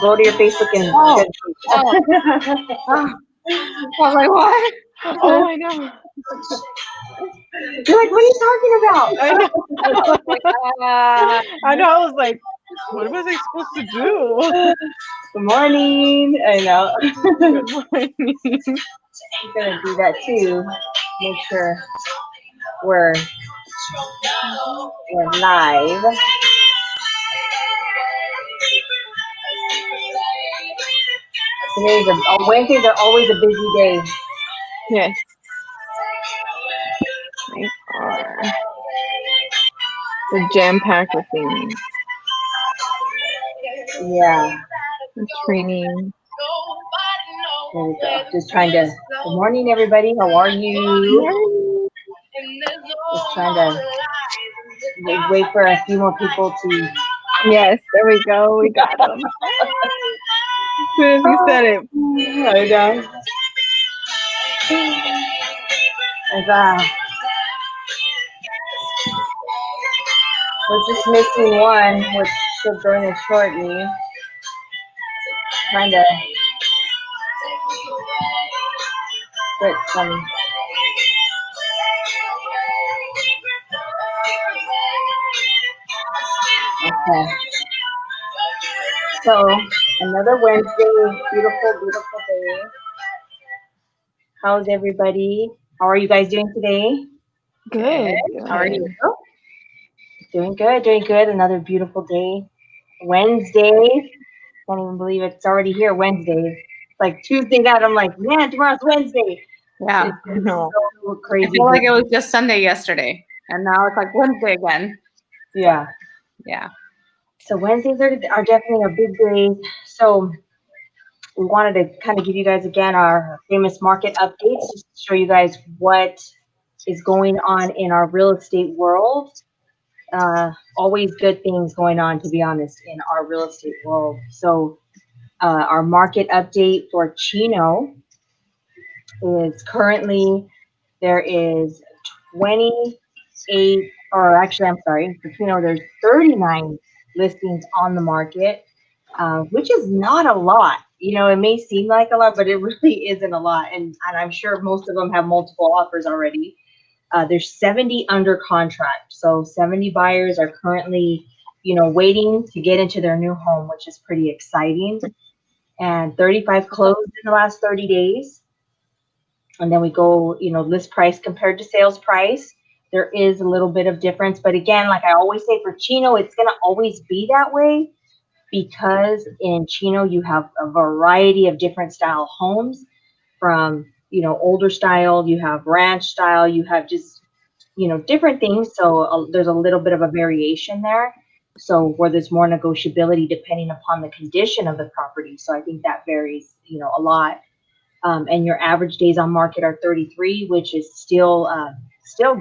Go to your Facebook and Oh, send oh, oh. I was like, what? Oh my god. You're like, what are you talking about? I know. Good I was like, morning. I know. I was like, what was I supposed to do? I know. Good morning. I'm gonna do that too. Make sure we're we're live. Wednesdays are always a busy day. Yes, they are. They're jam packed with things. Yeah. The training. There we go. Just trying to. Good morning, everybody. How are you? Morning. Just trying to wait for a few more people to. Yes, there we go. We got them. As soon as you said it. I know. As, we're just missing one, which should join us shortly. Trying to get some. Okay. So another Wednesday, beautiful, beautiful day. How's everybody? How are you guys doing today? Good, How are you? good. Doing good, doing good. Another beautiful day. Wednesday. Can't even believe it's already here. Wednesday. It's like Tuesday night. I'm like, man, tomorrow's Wednesday. Yeah, It's I just know. so I crazy. feel like it was just Sunday yesterday, and now it's like Wednesday again. Yeah. Yeah. So Wednesdays are definitely a big day. So we wanted to kind of give you guys again our famous market updates, just to show you guys what is going on in our real estate world. Always good things going on, to be honest, in our real estate world. So our market update for Chino is currently there is 28, or actually, I'm sorry, for Chino, there's 39 listings on the market, which is not a lot. You know, it may seem like a lot, but it really isn't a lot. And I'm sure most of them have multiple offers already. There's 70 under contract. So 70 buyers are currently, waiting to get into their new home, which is pretty exciting. And 35 closed in the last 30 days. And then we go, list price compared to sales price. There is a little bit of difference. But again, like I always say for Chino, it's going to always be that way because in Chino, you have a variety of different style homes from, older style, you have ranch style, you have just, different things. So there's a little bit of a variation there. So where there's more negotiability depending upon the condition of the property. So I think that varies, a lot. And your average days on market are 33, which is still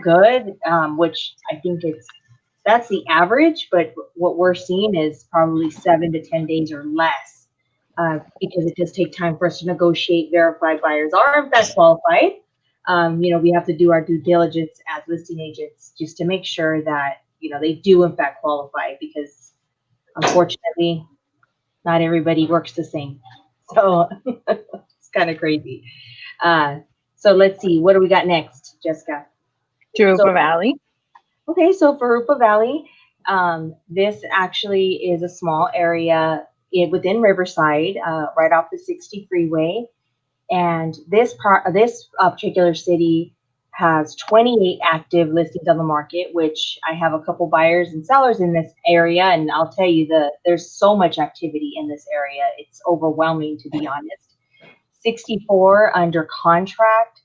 good. Which I think that's the average, but what we're seeing is probably 7 to 10 days or less, because it does take time for us to negotiate, verify buyers are in fact qualified. We have to do our due diligence as listing agents just to make sure that they do in fact qualify, because unfortunately not everybody works the same. So it's kind of crazy. Uh, so let's see, what do we got next, Jessica? So Jurupa Valley. okay, so for Rupa Valley, this actually is a small area within Riverside, right off the 60 freeway. And this particular city has 28 active listings on the market, which I have a couple buyers and sellers in this area, and I'll tell you there's so much activity in this area. It's overwhelming, to be honest. 64 under contract.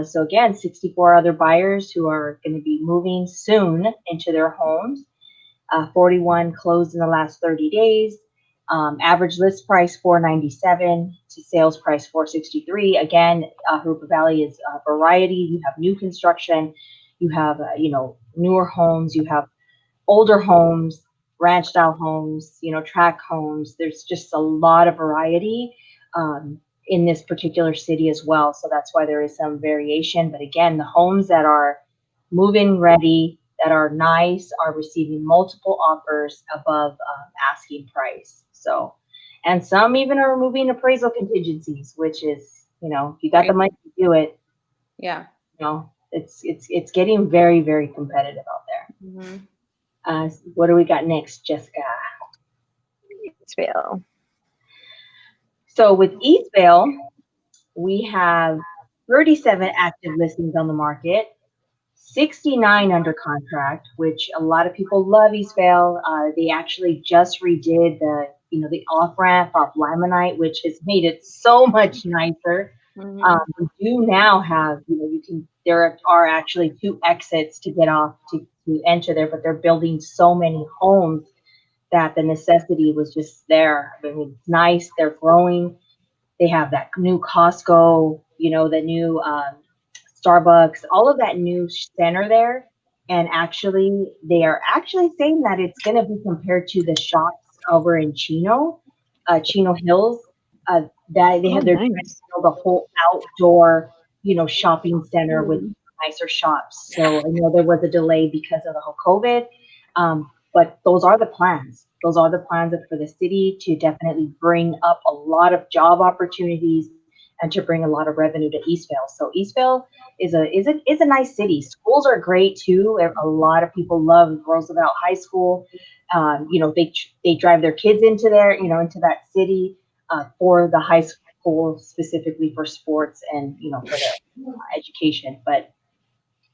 So again, 64 other buyers who are going to be moving soon into their homes. 41 closed in the last 30 days. Average list price 497 to sales price 463. Again, Harupa Valley is a variety. You have new construction, you have newer homes, you have older homes, ranch style homes, track homes. There's just a lot of variety in this particular city as well. So that's why there is some variation. But again, the homes that are move-in ready, that are nice, are receiving multiple offers above asking price. So, And some even are removing appraisal contingencies, which is, if you got the Right. money to do it, Yeah. it's getting very, very competitive out there. Mhm. What do we got next, Jessica? Eastvale. So with Eastvale, we have 37 active listings on the market, 69 under contract, which a lot of people love Eastvale. They actually just redid the off ramp off Limonite, which has made it so much nicer. Mhm. We do now have, there are actually two exits to get off to enter there, but they're building so many homes that the necessity was just there. I mean, it's nice. They're growing. They have that new Costco, the new Starbucks, all of that new center there. And actually, they are actually saying that it's going to be compared to the shops over in Chino Hills. That Oh, they're trying to nice. build a whole outdoor, shopping center with Mhm. nicer shops. So I know there was a delay because of the whole COVID, but those are the plans. Those are the plans for the city to definitely bring up a lot of job opportunities and to bring a lot of revenue to Eastvale. So Eastvale is a nice city. Schools are great too. A lot of people love Roosevelt High School. They drive their kids into there, into that city for the high school specifically for sports and for their education. But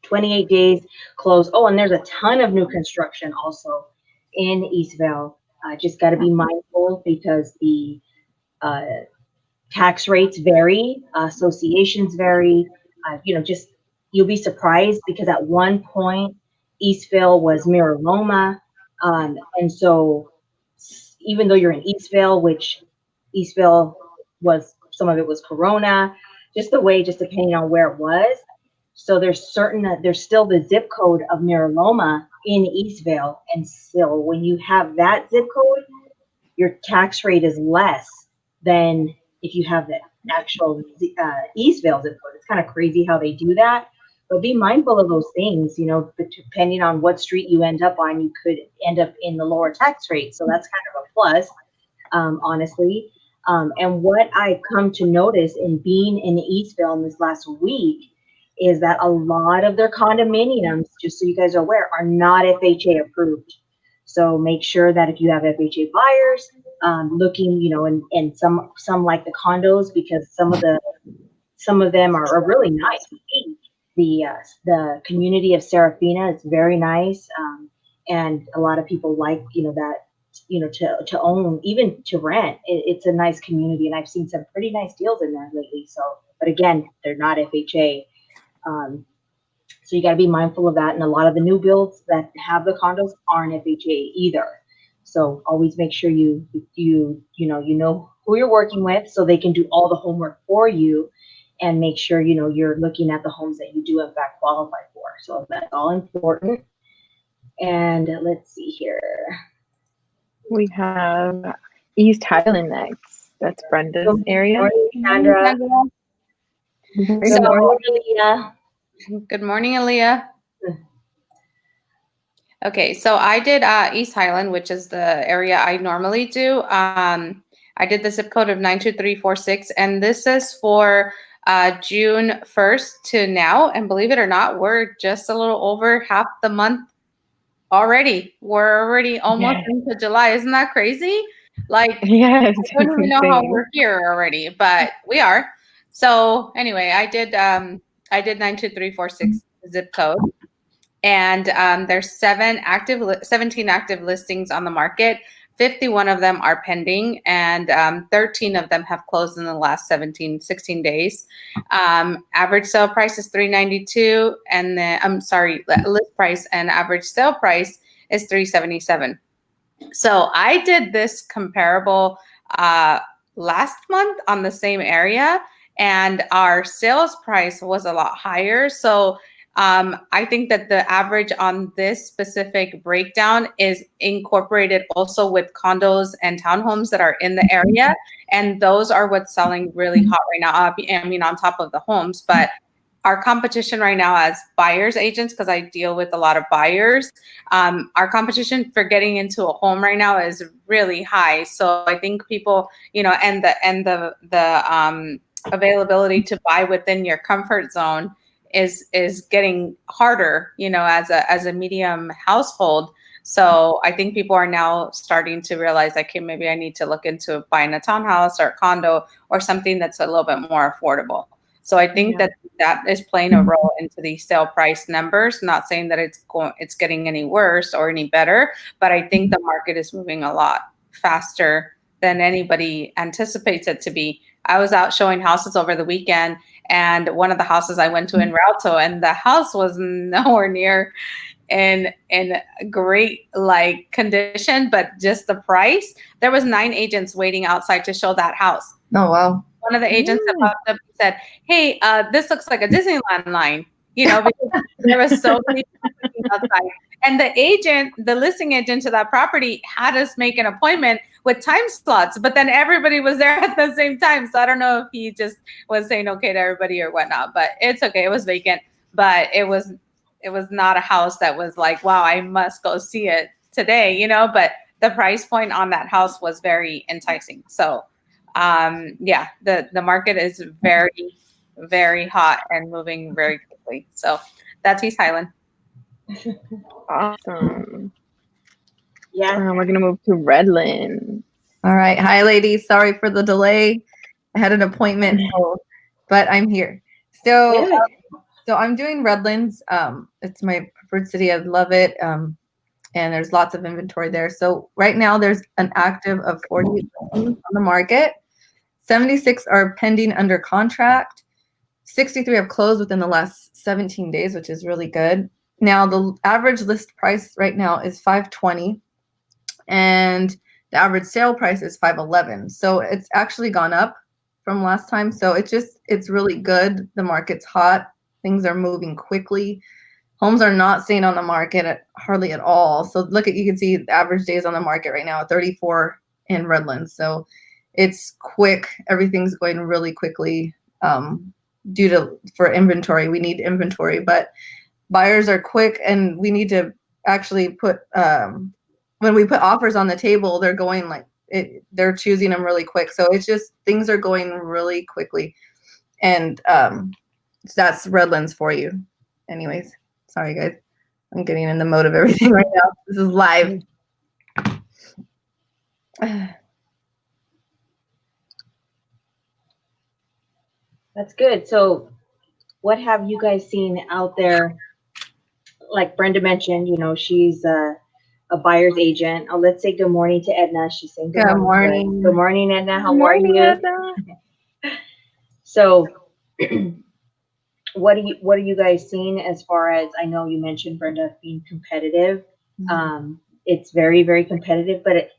28 days closed. Oh, and there's a ton of new construction also in Eastvale. Just got to be mindful because the uh, tax rates vary, associations vary. Just you'll be surprised because at one point Eastvale was Mira Loma, and so even though you're in Eastvale, which Eastvale was some of it was Corona, just depending on where it was. So there's still the zip code of Mira Loma in Eastvale, and still when you have that zip code, your tax rate is less than if you have the actual Eastvale zip code. It's kind of crazy how they do that. But be mindful of those things, depending on what street you end up on, you could end up in the lower tax rate. So that's kind of a plus, honestly. And what I've come to notice in being in Eastvale in this last week is that a lot of their condominiums, just so you guys are aware, are not FHA approved. So make sure that if you have FHA buyers, looking, and some like the condos because some of them are really nice. The community of Serafina is very nice, and a lot of people like that to own, even to rent. It's a nice community, and I've seen some pretty nice deals in there lately. So, but again, they're not FHA. Um, so you got to be mindful of that. And a lot of the new builds that have the condos aren't FHA either. So always make sure you know who you're working with, so they can do all the homework for you, and make sure you're looking at the homes that you do in fact qualify for. So that's all important. And let's see here. We have East Highland next. That's Brenda's Good area. morning, Good morning, Sandra. Sandra. Good So, Morning. morning, Leah. good morning, Aaliyah. Okay, so I did East Highland, which is the area I normally do. I did the zip code of 92346, and this is for June 1st to now. And believe it or not, we're just a little over half the month already. We're already almost Yes. into July. Isn't that crazy? Like, Yes, I it's don't even know how insane. we're here already, but we are. So anyway, I did 92346 zip code, and there's 17 active listings on the market. 51 of them are pending, and 13 of them have closed in the last 16 days. Average sale price is 392, and the list price and average sale price is 377. So I did this comparable last month on the same area, and our sales price was a lot higher. So I think that the average on this specific breakdown is incorporated also with condos and townhomes that are in the area, and those are what's selling really hot right now. I mean, on top of the homes, but our competition right now as buyers agents, because I deal with a lot of buyers, our competition for getting into a home right now is really high. So I think people, and the availability to buy within your comfort zone is getting harder, as a medium household. So I think people are now starting to realize, like, okay, maybe I need to look into buying a townhouse or a condo or something that's a little bit more affordable. So I think that is playing a role into the sale price numbers. Not saying that it's getting any worse or any better, but I think the market is moving a lot faster than anybody anticipates it to be. I was out showing houses over the weekend, and one of the houses I went to in Rialto, and the house was nowhere near in great like condition, but just the price. There was 9 agents waiting outside to show that house. Oh, wow. One of the agents that popped up and said, "Hey, this looks like a Disneyland line," because there was so many people outside. And the listing agent to that property had us make an appointment with time slots, but then everybody was there at the same time. So I don't know if he just was saying okay to everybody or whatnot, but it's okay. It was vacant, but it was not a house that was like, wow, I must go see it today, but the price point on that house was very enticing. So the market is very, very hot and moving very quickly. So that's East Highland. Awesome. Yeah. We're gonna move to Redlands. All right. Hi, ladies. Sorry for the delay. I had an appointment, but I'm here. So, so I'm doing Redlands. It's my preferred city. I love it. And there's lots of inventory there. So right now there's an active of 40 listings on the market. 76 are pending under contract. 63 have closed within the last 17 days, which is really good. Now the average list price right now is $520, and the average sale price is $511. So it's actually gone up from last time. So it's really good. The market's hot. Things are moving quickly. Homes are not staying on the market hardly at all. So you can see the average days on the market right now, 34 in Redlands. So it's quick. Everything's going really quickly for inventory. We need inventory, but buyers are quick, and we need to actually put when we put offers on the table, they're going they're choosing them really quick. So it's just things are going really quickly, and so that's Redlands for you. Anyways, sorry guys, I'm getting in the mode of everything right now. This is live. That's good. So what have you guys seen out there? Like Brenda mentioned, she's a buyer's agent. Let's say good morning to Edna. She's saying Good morning. Good morning, Edna. How Good morning, are you? Edna. So what are you guys seeing as far as, I know you mentioned, Brenda, being competitive. It's very, very competitive, but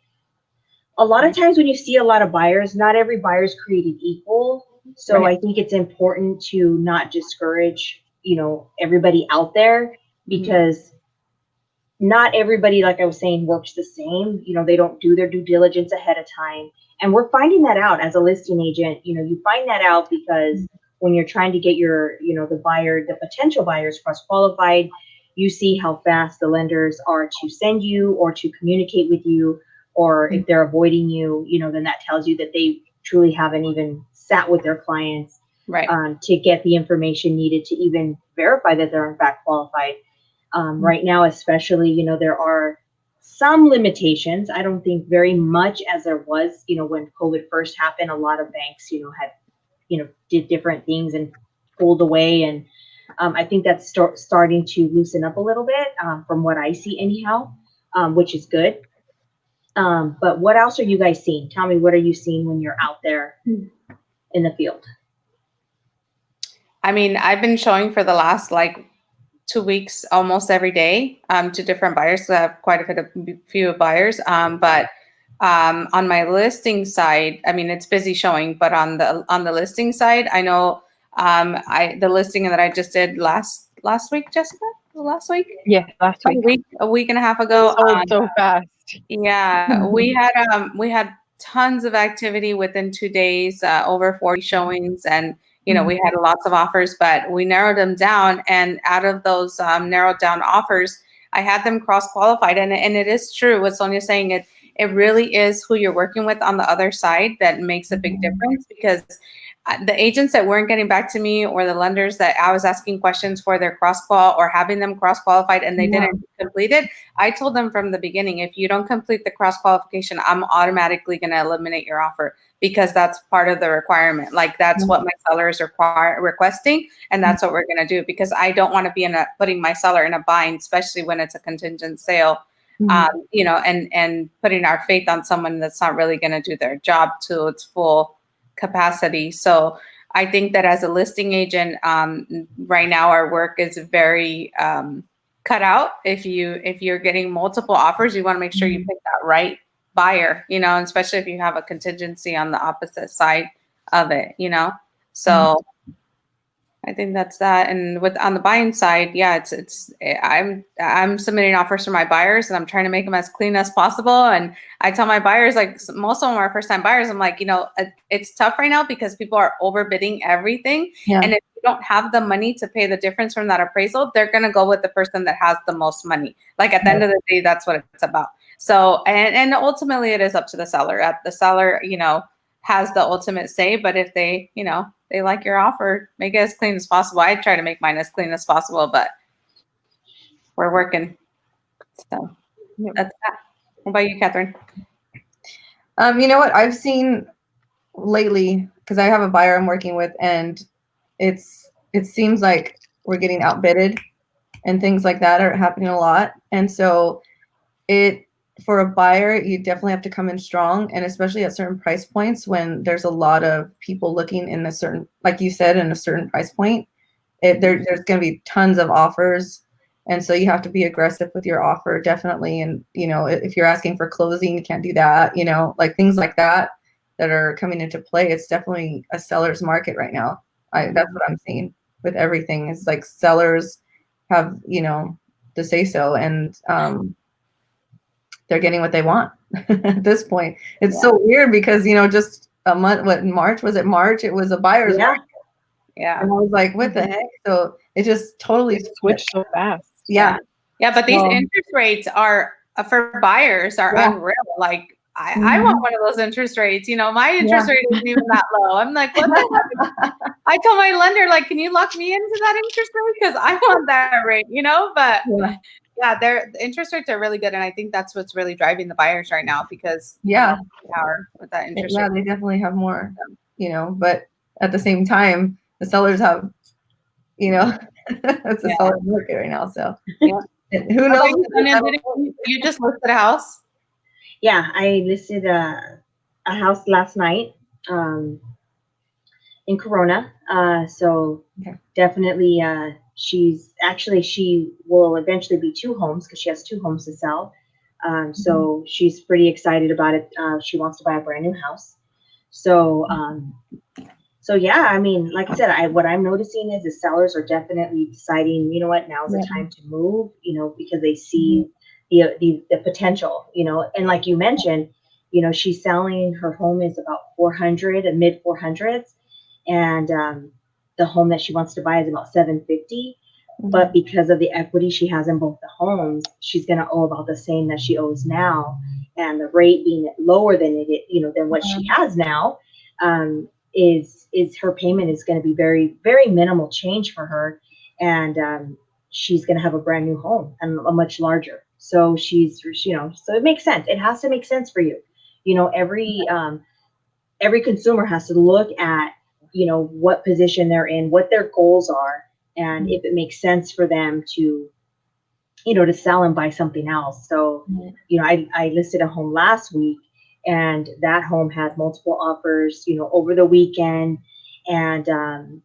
a lot of times when you see a lot of buyers, not every buyer is created equal. So I think it's important to not discourage, everybody out there, because not everybody, like I was saying, works the same. They don't do their due diligence ahead of time. And we're finding that out as a listing agent. You find that out because when you're trying to get your, the potential buyers cross-qualified, you see how fast the lenders are to send you or to communicate with you, or if they're avoiding you, then that tells you that they truly haven't even sat with their clients to get the information needed to even verify that they're in fact qualified. Right now, especially, there are some limitations. I don't think very much as there was, when COVID first happened. A lot of banks, had, did different things and pulled away. And I think that's starting to loosen up a little bit from what I see anyhow, which is good. But what else are you guys seeing? Tell me, what are you seeing when you're out there in the field? I mean, I've been showing for the last 2 weeks almost every day to different buyers. So I have quite a few buyers. But on my listing side, I mean, it's busy showing, but on the listing side, I know the listing that I just did last week, Jessica, last week? Yeah, last week. A week and a half ago. Sold so fast. Yeah, we had tons of activity within 2 days, over 40 showings, and You know, we had lots of offers, but we narrowed them down. And out of those narrowed down offers, I had them cross qualified. And it is true what Sonia's saying. It really is who you're working with on the other side that makes a big difference, because the agents that weren't getting back to me, or the lenders that I was asking questions for their cross qual or having them cross qualified and they didn't complete it, I told them from the beginning, if you don't complete the cross qualification, I'm automatically going to eliminate your offer, because that's part of the requirement. Like, that's what my seller is requesting, and that's what we're going to do, because I don't want to be putting my seller in a bind, especially when it's a contingent sale. You know, and putting our faith on someone that's not really going to do their job to its full capacity. So I think that as a listing agent, right now our work is very cut out. If you're getting multiple offers, you want to make sure you pick that right buyer, you know, and especially if you have a contingency on the opposite side of it, you know. So I think that's that. And on the buying side, yeah, I'm submitting offers for my buyers, and I'm trying to make them as clean as possible. And I tell my buyers, like, most of them are first time buyers, I'm like, you know, it's tough right now because people are overbidding everything. Yeah. And if you don't have the money to pay the difference from that appraisal, they're going to go with the person that has the most money. Like, at the end of the day, that's what it's about. So, and ultimately it is up to the seller. The seller, you know, has the ultimate say, but if they, you know, they like your offer, make it as clean as possible. I try to make mine as clean as possible, but we're working. So that's that. What about you, Catherine? You know what I've seen lately, because I have a buyer I'm working with, and it seems like we're getting outbidded and things like that are happening a lot. And so for a buyer, you definitely have to come in strong, and especially at certain price points when there's a lot of people looking in a certain, like you said, in a certain price point, there's going to be tons of offers. And so you have to be aggressive with your offer, definitely. And, you know, if you're asking for closing, you can't do that, you know, like things like that are coming into play. It's definitely a seller's market right now. That's what I'm seeing with everything. It's like sellers have, you know, the say so, and they're getting what they want at this point. It's so weird because, you know, just a month, in March, was it March? It was a buyer's market. Yeah. And I was like, what the heck? So it just totally switched so fast. Yeah. Yeah, but these interest rates are, for buyers, are unreal. Like, I want one of those interest rates. You know, my interest rate isn't even that low. I'm like, what the heck? I told my lender, like, can you lock me into that interest rate? Because I want that rate, you know? But yeah, the interest rates are really good. And I think that's what's really driving the buyers right now, because power with that interest rate. They definitely have more, you know, but at the same time, the sellers have, you know, it's a seller's market right now. So who knows? You just listed a house? Yeah, I listed a house last night in Corona. So definitely, she will eventually be 2 homes, because she has 2 homes to sell. So she's pretty excited about it. She wants to buy a brand new house. So yeah, I mean, like I said, what I'm noticing is the sellers are definitely deciding, you know what, now's the time to move, you know, because they see the potential, you know. And like you mentioned, you know, she's selling, her home is about 400, a mid 400s, and the home that she wants to buy is about 750. But because of the equity she has in both the homes, she's going to owe about the same that she owes now, and the rate being lower than than what she has now. Is her payment is going to be very, very minimal change for her, and she's going to have a brand new home and a much larger. So so it makes sense. It has to make sense for you. You know, every consumer has to look at, you know, what position they're in, what their goals are, and if it makes sense for them to, you know, to sell and buy something else. So, you know, I listed a home last week, and that home had multiple offers, you know, over the weekend. And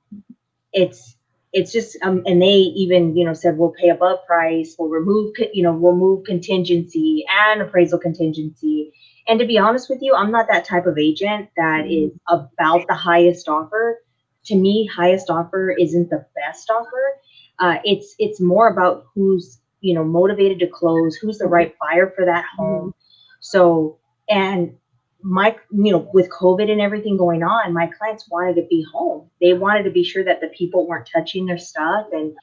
it's just, and they even, you know, said, we'll pay above price, we'll move contingency and appraisal contingency. And to be honest with you, I'm not that type of agent that is about the highest offer. To me, highest offer isn't the best offer. It's more about who's, you know, motivated to close, who's the right buyer for that home. So, and with COVID and everything going on, my clients wanted to be home. They wanted to be sure that the people weren't touching their stuff. And,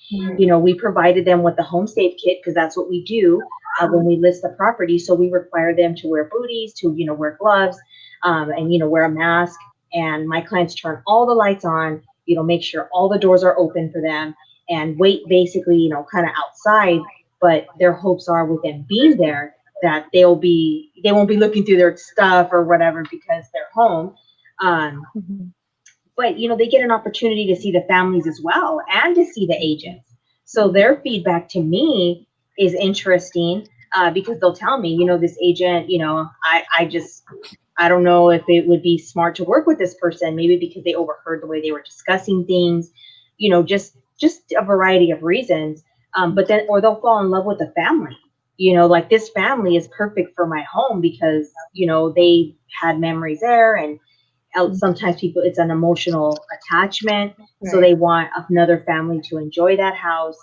we provided them with the home safe kit because that's what we do when we list the property. So we require them to wear booties, to, wear gloves, and, wear a mask. And my clients turn all the lights on, make sure all the doors are open for them and wait basically, kind of outside. But their hopes are with them being there that they won't be looking through their stuff or whatever because they're home. But they get an opportunity to see the families as well and to see the agents. So their feedback to me is interesting because they'll tell me, this agent, I don't know if it would be smart to work with this person, maybe because they overheard the way they were discussing things, just a variety of reasons. But then, or they'll fall in love with the family. Like this family is perfect for my home because, they had memories there, and sometimes people, it's an emotional attachment. Right. So they want another family to enjoy that house.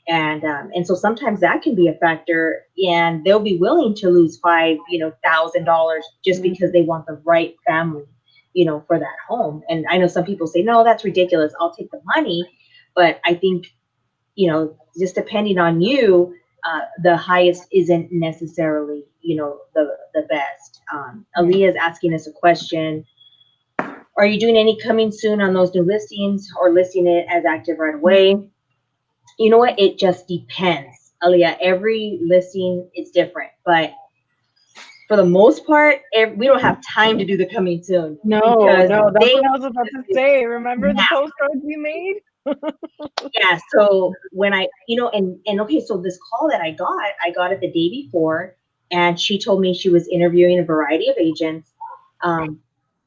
And so sometimes that can be a factor, and they'll be willing to lose $5,000 just because they want the right family, for that home. And I know some people say, no, that's ridiculous, I'll take the money. But I think, just depending on you, the highest isn't necessarily, the best. Aaliyah is asking us a question. Are you doing any coming soon on those new listings or listing it as active right away? You know what? It just depends, Aaliyah. Every listing is different, but for the most part, we don't have time to do the coming soon. No, that's what I was about to say. Remember the postcards we made? Yeah. So when I, and okay, so this call that I got it the day before, and she told me she was interviewing a variety of agents,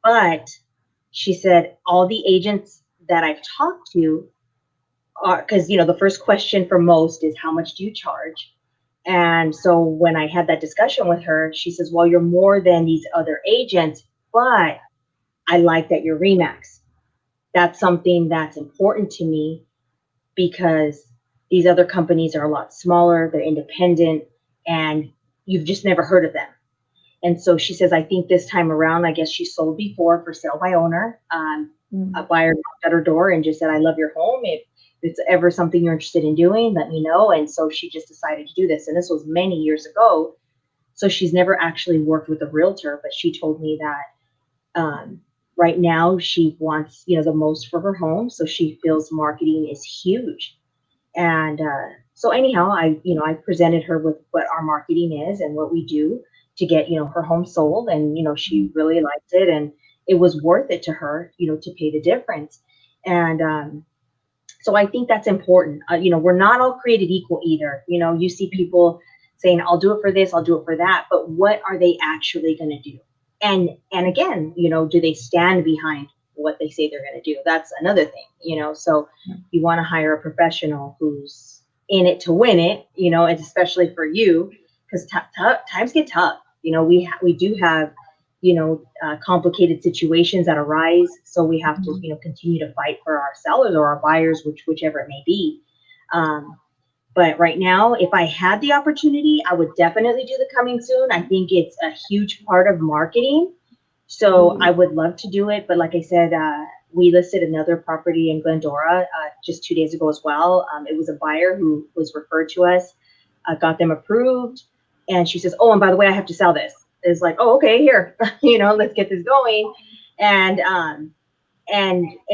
but she said all the agents that I've talked to are, because the first question for most is how much do you charge? And so when I had that discussion with her, she says, well, you're more than these other agents, but I like that you're Remax. That's something that's important to me because these other companies are a lot smaller, they're independent, and you've just never heard of them. And so she says, I think this time around, I guess she sold before for sale by owner. A buyer knocked at her door and just said, I love your home. If it's ever something you're interested in doing, let me know. And so she just decided to do this. And this was many years ago. So she's never actually worked with a realtor, but she told me that right now she wants, the most for her home. So she feels marketing is huge. And so anyhow, I presented her with what our marketing is and what we do to get, her home sold. And, she really liked it, and it was worth it to her, to pay the difference. And so I think that's important. We're not all created equal either. You see people saying, I'll do it for this, I'll do it for that. But what are they actually going to do? And again, do they stand behind what they say they're going to do? That's another thing, so you want to hire a professional who's in it to win it, and especially for you, because times get tough. We do have, complicated situations that arise. So we have to, continue to fight for our sellers or our buyers, whichever it may be. But right now, if I had the opportunity, I would definitely do the coming soon. I think it's a huge part of marketing. So I would love to do it. But like I said, we listed another property in Glendora just 2 days ago as well. It was a buyer who was referred to us, got them approved. And she says, oh, and by the way, I have to sell this. It's like, oh, okay, here, let's get this going. And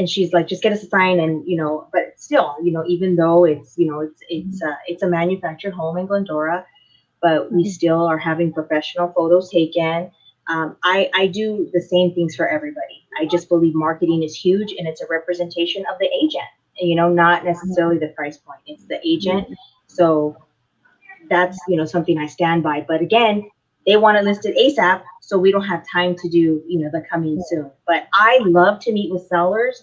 she's like, just get us a sign. And, but still, even though it's, it's a manufactured home in Glendora, but we still are having professional photos taken. I do the same things for everybody. I just believe marketing is huge, and it's a representation of the agent, not necessarily the price point. It's the agent. So that's, something I stand by. But again, they want it listed ASAP, so we don't have time to do, the coming soon. But I love to meet with sellers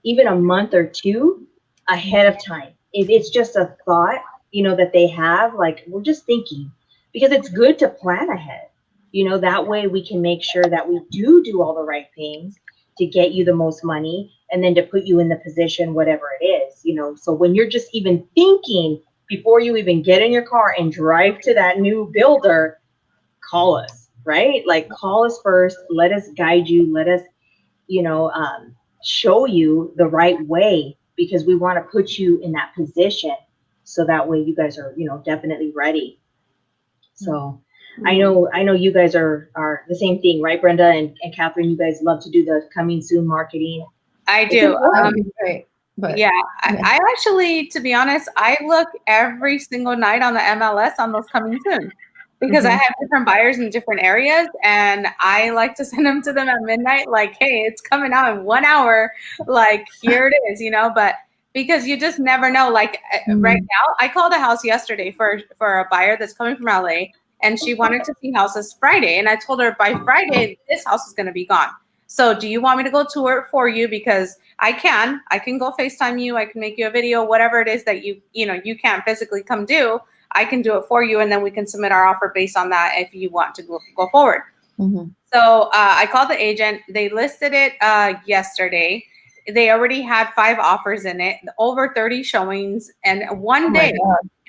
even a month or two ahead of time. It's just a thought, that they have, like, we're just thinking, because it's good to plan ahead. That way we can make sure that we do all the right things to get you the most money, and then to put you in the position, whatever it is, so when you're just even thinking before you even get in your car and drive to that new builder, call us, right? Like call us first, let us guide you, let us, you know, show you the right way because we want to put you in that position so that way you guys are, you know, definitely ready. So I know you guys are the same thing, right, Brenda and Catherine? You guys love to do the coming soon marketing. I It's do. important. Right. But Yeah, I actually, to be honest, I look every single night on the MLS on those coming soon because I Mhm. have different buyers in different areas, and I like to send them to them at midnight. Like, hey, it's coming out in 1 hour. Like, here it is, you know. But because you just never know. Like right now, I called a house yesterday for a buyer that's coming from LA, and she wanted to see houses Friday, and I told her by Friday this house is going to be gone. So, do you want me to go tour it for you? Because I can go FaceTime you. I can make you a video, whatever it is that you can't physically come do. I can do it for you. And then we can submit our offer based on that if you want to go forward. So I called the agent. They listed it yesterday. They already had 5 offers in it, over 30 showings, and one day.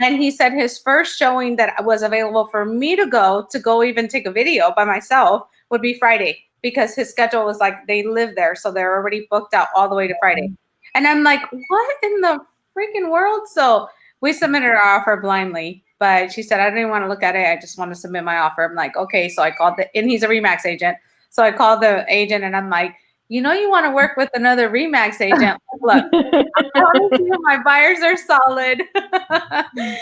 And he said his first showing that was available for me to go even take a video by myself would be Friday because his schedule was like they live there. So they're already booked out all the way to Friday. And I'm like, what in the freaking world? So we submitted our offer blindly, but she said, I didn't want to look at it. I just want to submit my offer. I'm like, okay. So I called and he's a Remax agent. So I called the agent and I'm like, you want to work with another Remax agent. Look, I want to see if my buyers are solid.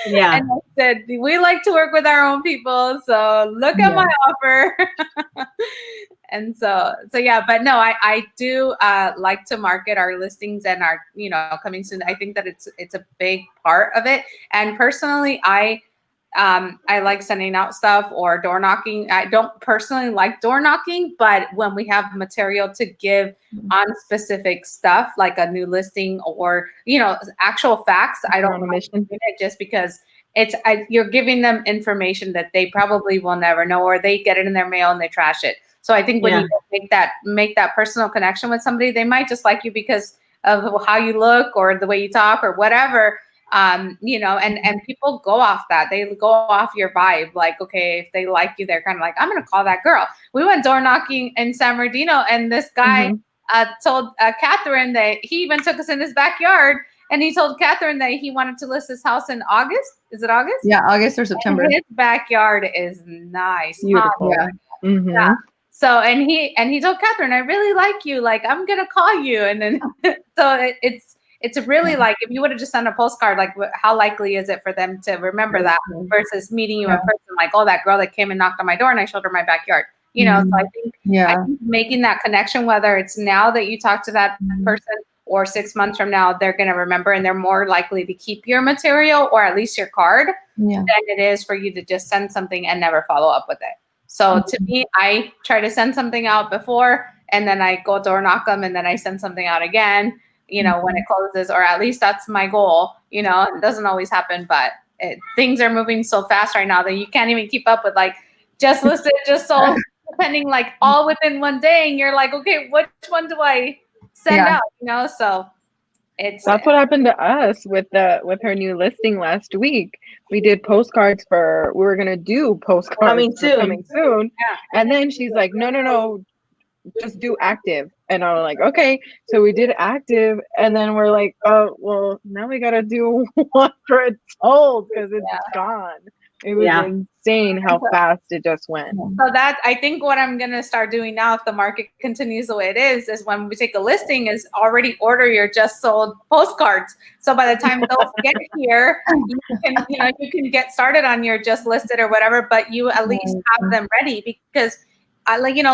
Yeah. And I said, we like to work with our own people. So look at my offer. And so yeah, but no, I do like to market our listings and our, coming soon. I think that it's a big part of it. And personally, I like sending out stuff or door knocking. I don't personally like door knocking, but when we have material to give on specific stuff, like a new listing or, actual facts, I don't like doing it just because you're giving them information that they probably will never know, or they get it in their mail and they trash it. So I think when you make that personal connection with somebody, they might just like you because of how you look or the way you talk or whatever. And people go off that. They go off your vibe. Like, okay, if they like you, they're kind of like, I'm going to call that girl. We went door knocking in San Bernardino, and this guy told Catherine that he even took us in his backyard, and he told Catherine that he wanted to list his house in August. Is it August? Yeah, August or September. And his backyard is nice. Beautiful. Huh? Yeah. So and he told Catherine, I really like you. Like, I'm gonna call you. And then so it's really like if you would have just sent a postcard, like how likely is it for them to remember that versus meeting you in person? Like, oh, that girl that came and knocked on my door and I showed her my backyard. So I think making that connection, whether it's now that you talk to that person or 6 months from now, they're going to remember and they're more likely to keep your material or at least your card than it is for you to just send something and never follow up with it. So to me, I try to send something out before and then I go door knock them and then I send something out again, when it closes, or at least that's my goal. It doesn't always happen, but things are moving so fast right now that you can't even keep up with like just listed, just sold, depending like all within one day. And you're like, okay, which one do I send out? So that's what happened to us with her new listing last week. We did postcards we were gonna do postcards coming soon. And then she's like, no, just do active. And I'm like, okay. So we did active, and then we're like, oh well, now we gotta do one for it sold because it's gone. It was insane how fast it just went. So that I think what I'm gonna start doing now, if the market continues the way it is when we take a listing, is already order your just sold postcards. So by the time those get here, you can get started on your just listed or whatever, but you at least have them ready because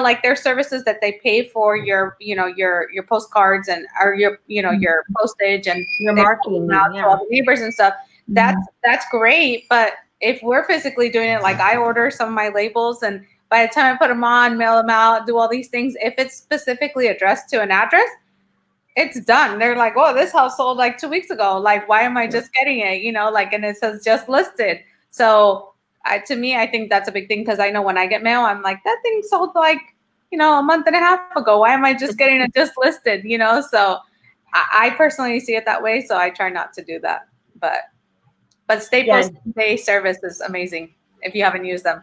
like there's services that they pay for your postcards and or your postage and your marketing out to all the neighbors and stuff. That's great, but if we're physically doing it, like I order some of my labels and by the time I put them on, mail them out, do all these things, if it's specifically addressed to an address, it's done. They're like, oh, this house sold like 2 weeks ago. Like, why am I just getting it? And it says just listed. So to me, I think that's a big thing because I know when I get mail, I'm like, that thing sold like, a month and a half ago. Why am I just getting it just listed? So I personally see it that way. So I try not to do that. But Staples Day service is amazing if you haven't used them.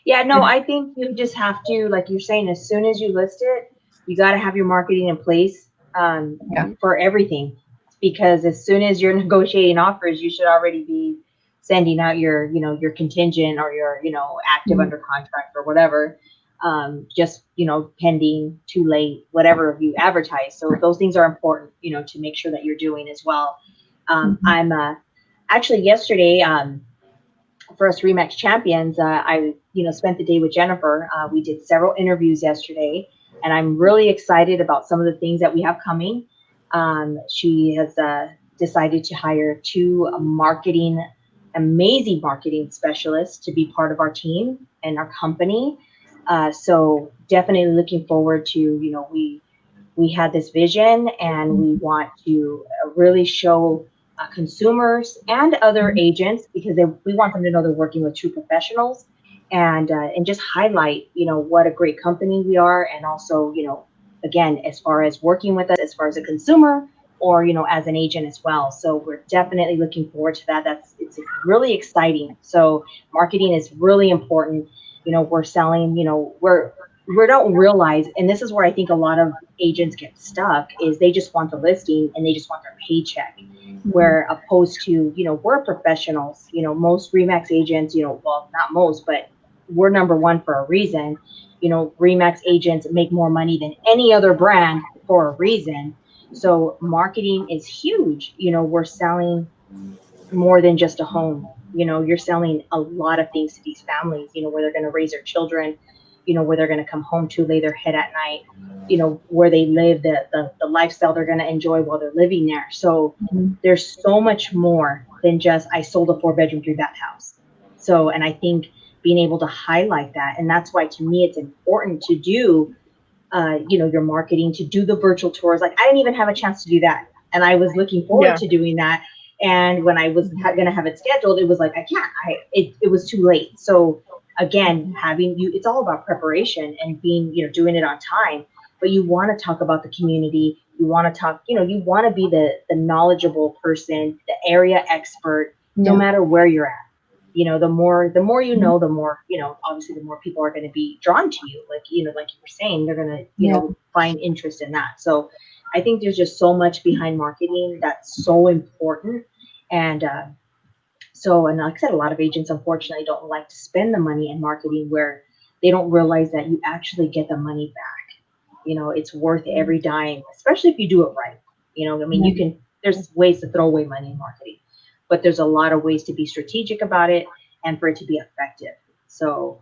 Yeah, no, I think you just have to, like you're saying, as soon as you list it, you got to have your marketing in place Yeah. for everything. Because as soon as you're negotiating offers, you should already be sending out your, your contingent or your, active Mhm. under contract or whatever, just, pending, too late, whatever you advertise. So those things are important, to make sure that you're doing as well. Mhm. I'm actually yesterday. For us Remax champions, I spent the day with Jennifer. We did several interviews yesterday, and I'm really excited about some of the things that we have coming. She has decided to hire two amazing marketing specialists to be part of our team and our company. So definitely looking forward to, we had this vision and we want to really show consumers and other agents, because we want them to know they're working with true professionals, and just highlight what a great company we are, and also again, as far as working with us as far as a consumer, or as an agent as well. So we're definitely looking forward to that. It's really exciting. So marketing is really important. We're selling, we don't realize, and this is where I think a lot of agents get stuck, is they just want the listing and they just want their paycheck. Mhm. Where opposed to, we're professionals, most Remax agents, well, not most, but we're number one for a reason. Remax agents make more money than any other brand for a reason. So marketing is huge. We're selling more than just a home. You're selling a lot of things to these families, where they're going to raise their children, where they're going to come home to lay their head at night, where they live, the lifestyle they're going to enjoy while they're living there. So Mhm. there's so much more than just, I sold a 4-bedroom, 3-bath house. So, and I think being able to highlight that, and that's why to me it's important to do your marketing, to do the virtual tours. Like I didn't even have a chance to do that, and I was looking forward Yeah. to doing that. And when I was going to have it scheduled, it was like I can't. It was too late. So again, having you, it's all about preparation and being doing it on time. But you want to talk about the community. You want to talk. You want to be the knowledgeable person, the area expert, no Yeah. matter where you're at. The more the more, obviously the more people are going to be drawn to you, like you were saying, they're going to Yeah. find interest in that. So I think there's just so much behind marketing that's so important. And uh, so and like I said, a lot of agents unfortunately don't like to spend the money in marketing, where they don't realize that you actually get the money back. It's worth every dime, especially if you do it right. I mean, Yeah. there's ways to throw away money in marketing, but there's a lot of ways to be strategic about it and for it to be effective. So,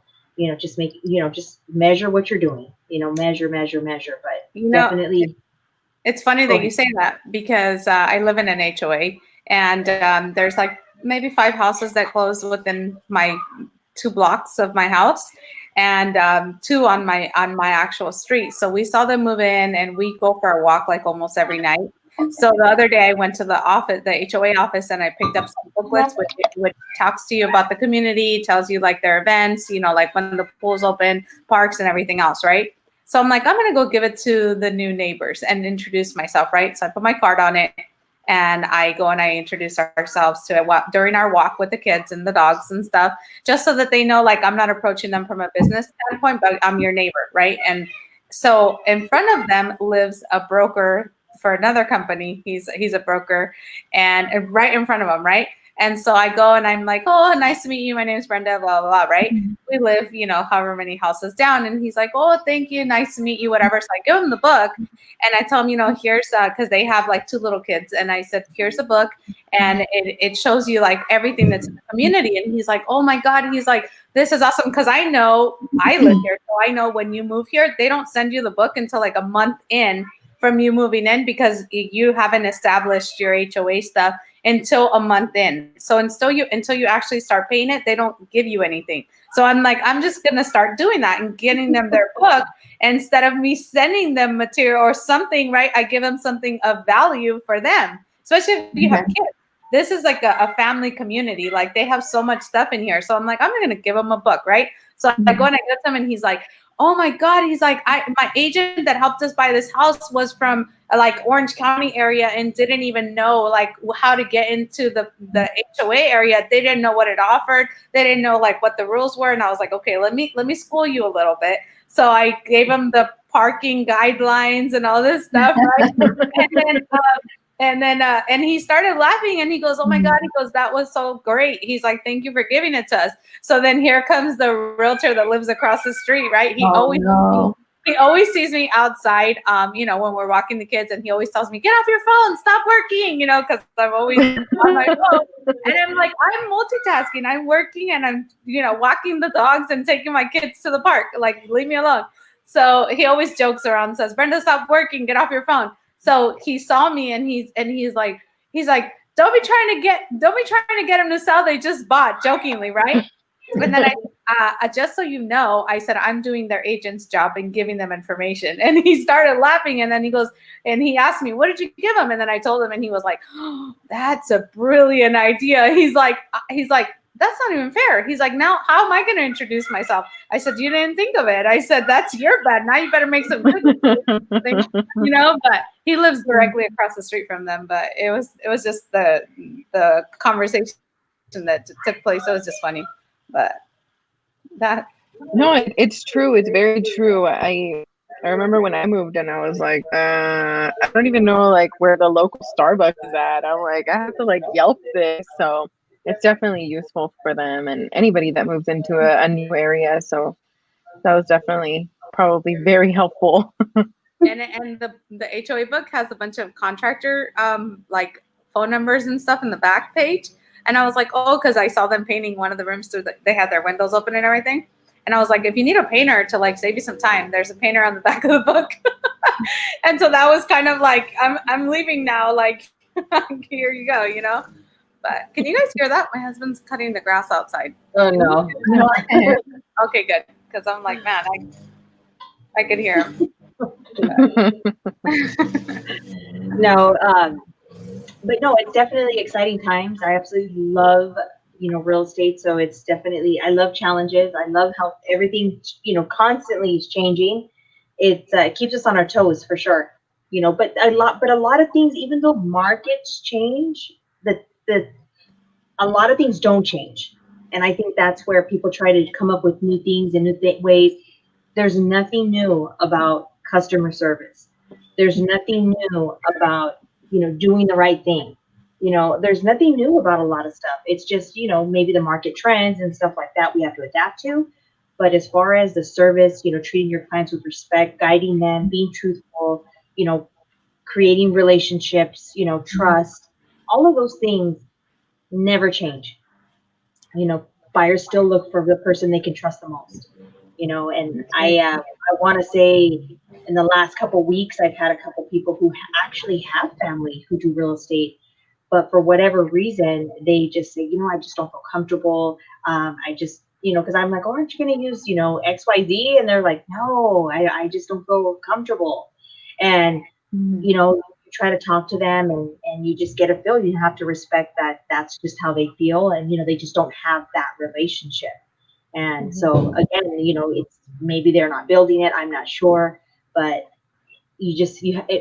just measure what you're doing, measure, measure, measure, but You know, definitely it's funny go that you ahead. say that because I live in an HOA, and there's like maybe 5 houses that close within my 2 blocks of my house, and two on my actual street. So we saw them move in, and we go for a walk like almost every night. So the other day I went to the office, the HOA office, and I picked up some booklets which talks to you about the community, tells you like their events, like when the pool's open, parks, and everything else, right? So I'm like, I'm gonna go give it to the new neighbors and introduce myself, right? So I put my card on it, and I go and I introduce ourselves to it during our walk with the kids and the dogs and stuff, just so that they know, like, I'm not approaching them from a business standpoint, but I'm your neighbor, right? And so in front of them lives a broker for another company. He's a broker, and right in front of them, right? And so I go and I'm like, oh, nice to meet you. My name is Brenda, blah, blah, blah, right? We live, however many houses down. And he's like, oh, thank you. Nice to meet you, whatever. So I give him the book, and I tell him, here's, because they have like 2 little kids. And I said, here's a book. And it shows you like everything that's in the community. And he's like, oh my God. He's like, this is awesome. Because I know I live here. So I know when you move here, they don't send you the book until like a month in from you moving in, because you haven't established your HOA stuff until a month in. So until you actually start paying it, they don't give you anything. So I'm like, I'm just gonna start doing that and getting them their book instead of me sending them material or something, right? I give them something of value for them, especially if you have Yeah. kids. This is like a family community. Like they have so much stuff in here. So I'm like, I'm gonna give them a book, right? So I go and I get them, and he's like, oh my God. He's like, my agent that helped us buy this house was from like Orange County area and didn't even know like how to get into the HOA area. They didn't know what it offered. They didn't know like what the rules were. And I was like, okay, let me school you a little bit. So I gave them the parking guidelines and all this stuff, right? And he started laughing and he goes, oh my God, he goes, that was so great. He's like, thank you for giving it to us. So then here comes the realtor that lives across the street, right? He always sees me outside, you know, when we're walking the kids, and he always tells me, get off your phone, stop working, you know, because I'm always on my phone. And I'm like, I'm multitasking. I'm working and I'm, you know, walking the dogs and taking my kids to the park. Like, leave me alone. So he always jokes around and says, Brenda, stop working, get off your phone. So he saw me and he's like, don't be trying to get him to sell. They just bought, jokingly, right? And then just so you know, I said, I'm doing their agent's job and giving them information. And he started laughing. And then he goes, and he asked me, what did you give him? And then I told him, and he was like, oh, that's a brilliant idea. He's like, that's not even fair. He's like, now how am I going to introduce myself? I said, you didn't think of it. I said, that's your bad. Now you better make some good things, you know, but he lives directly across the street from them. But it was just the conversation that took place. It was just funny. But that. No, it's true. It's very true. I remember when I moved and I was like, I don't even know like where the local Starbucks is at. I'm like, I have to like Yelp this. So it's definitely useful for them and anybody that moves into a new area. So that was definitely probably very helpful. and the HOA book has a bunch of contractor like phone numbers and stuff in the back page. And I was like, oh, because I saw them painting one of the rooms they had their windows open and everything. And I was like, if you need a painter to like save you some time, there's a painter on the back of the book. And so that was kind of like, I'm leaving now. Like, here you go, you know. But can you guys hear that? My husband's cutting the grass outside. Oh no. Okay, good. Because I'm like, man, I could hear him. No, but no, it's definitely exciting times. I absolutely love, you know, real estate. So it's definitely, I love challenges. I love how everything, you know, constantly is changing. It keeps us on our toes for sure, you know, but a lot of things, even though markets change, a lot of things don't change. And I think that's where people try to come up with new things and new ways. There's nothing new about customer service. There's nothing new about, you know, doing the right thing. You know, there's nothing new about a lot of stuff. It's just, you know, maybe the market trends and stuff like that we have to adapt to. But as far as the service, you know, treating your clients with respect, guiding them, being truthful, you know, creating relationships, you know, trust, all of those things never change. You know, buyers still look for the person they can trust the most. You know, and I want to say in the last couple of weeks, I've had a couple people who actually have family who do real estate, but for whatever reason, they just say, you know, I just don't feel comfortable. I just, you know, because I'm like, oh, aren't you going to use, you know, XYZ? And they're like, no, I just don't feel comfortable. And, you know, you try to talk to them and you just get a feel. You have to respect that that's just how they feel. And, you know, they just don't have that relationship. And so again, you know, it's maybe they're not building it. I'm not sure, but you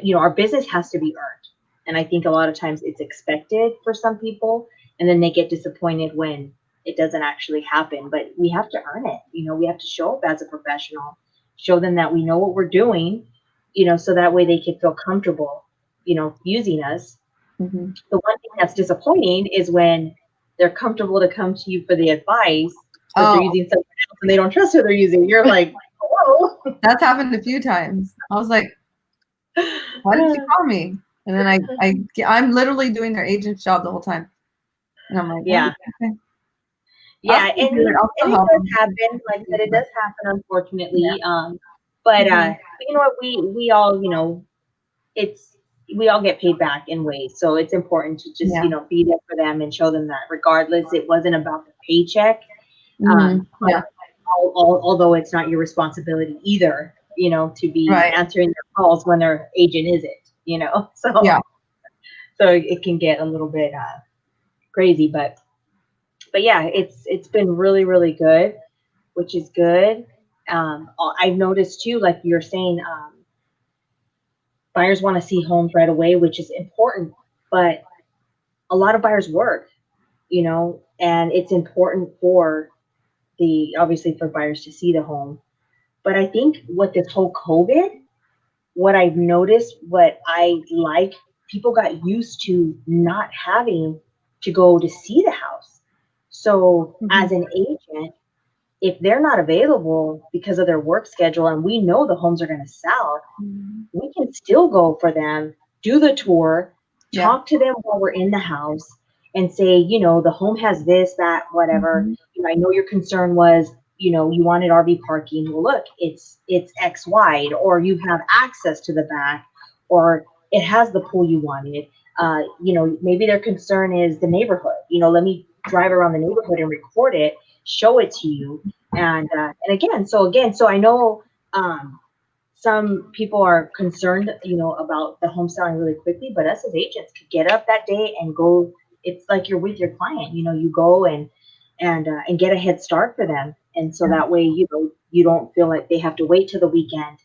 know, our business has to be earned. And I think a lot of times it's expected for some people, and then they get disappointed when it doesn't actually happen. But we have to earn it. You know, we have to show up as a professional, show them that we know what we're doing, you know, so that way they can feel comfortable, you know, using us. The one thing that's disappointing is when they're comfortable to come to you for the advice, but they're using something else and they don't trust who they're using. You're like, hello. That's happened a few times. I was like, why did you call me? And then I'm literally doing their agent's job the whole time. And I'm like, yeah. Okay. Yeah, and it does happen. Like I said, it does happen, unfortunately. Yeah. But you know what? We all, you know, we all get paid back in ways. So it's important to just, you know, be there for them and show them that regardless, it wasn't about the paycheck. Although it's not your responsibility either, you know, to be answering their calls when their agent isn't, you know. So so it can get a little bit crazy, but yeah, it's been really, really good, which is good. I've noticed too, like you're saying, buyers want to see homes right away, which is important, but a lot of buyers work, and it's important for obviously for buyers to see the home. But I think with this whole COVID, what I've noticed, what I like, people got used to not having to go to see the house. So as an agent, if they're not available because of their work schedule and we know the homes are going to sell, we can still go for them, do the tour, talk to them while we're in the house, and say, the home has this, that, whatever. I know your concern was, you wanted RV parking. Well, look, it's X wide, or you have access to the back, or it has the pool you wanted. Maybe their concern is the neighborhood. Let me drive around the neighborhood and record it, show it to you, and so I know. Some people are concerned, about the home selling really quickly, but us as agents could get up that day and go. It's like you're with your client, you go and get a head start for them. And so that way, you don't feel like they have to wait till the weekend,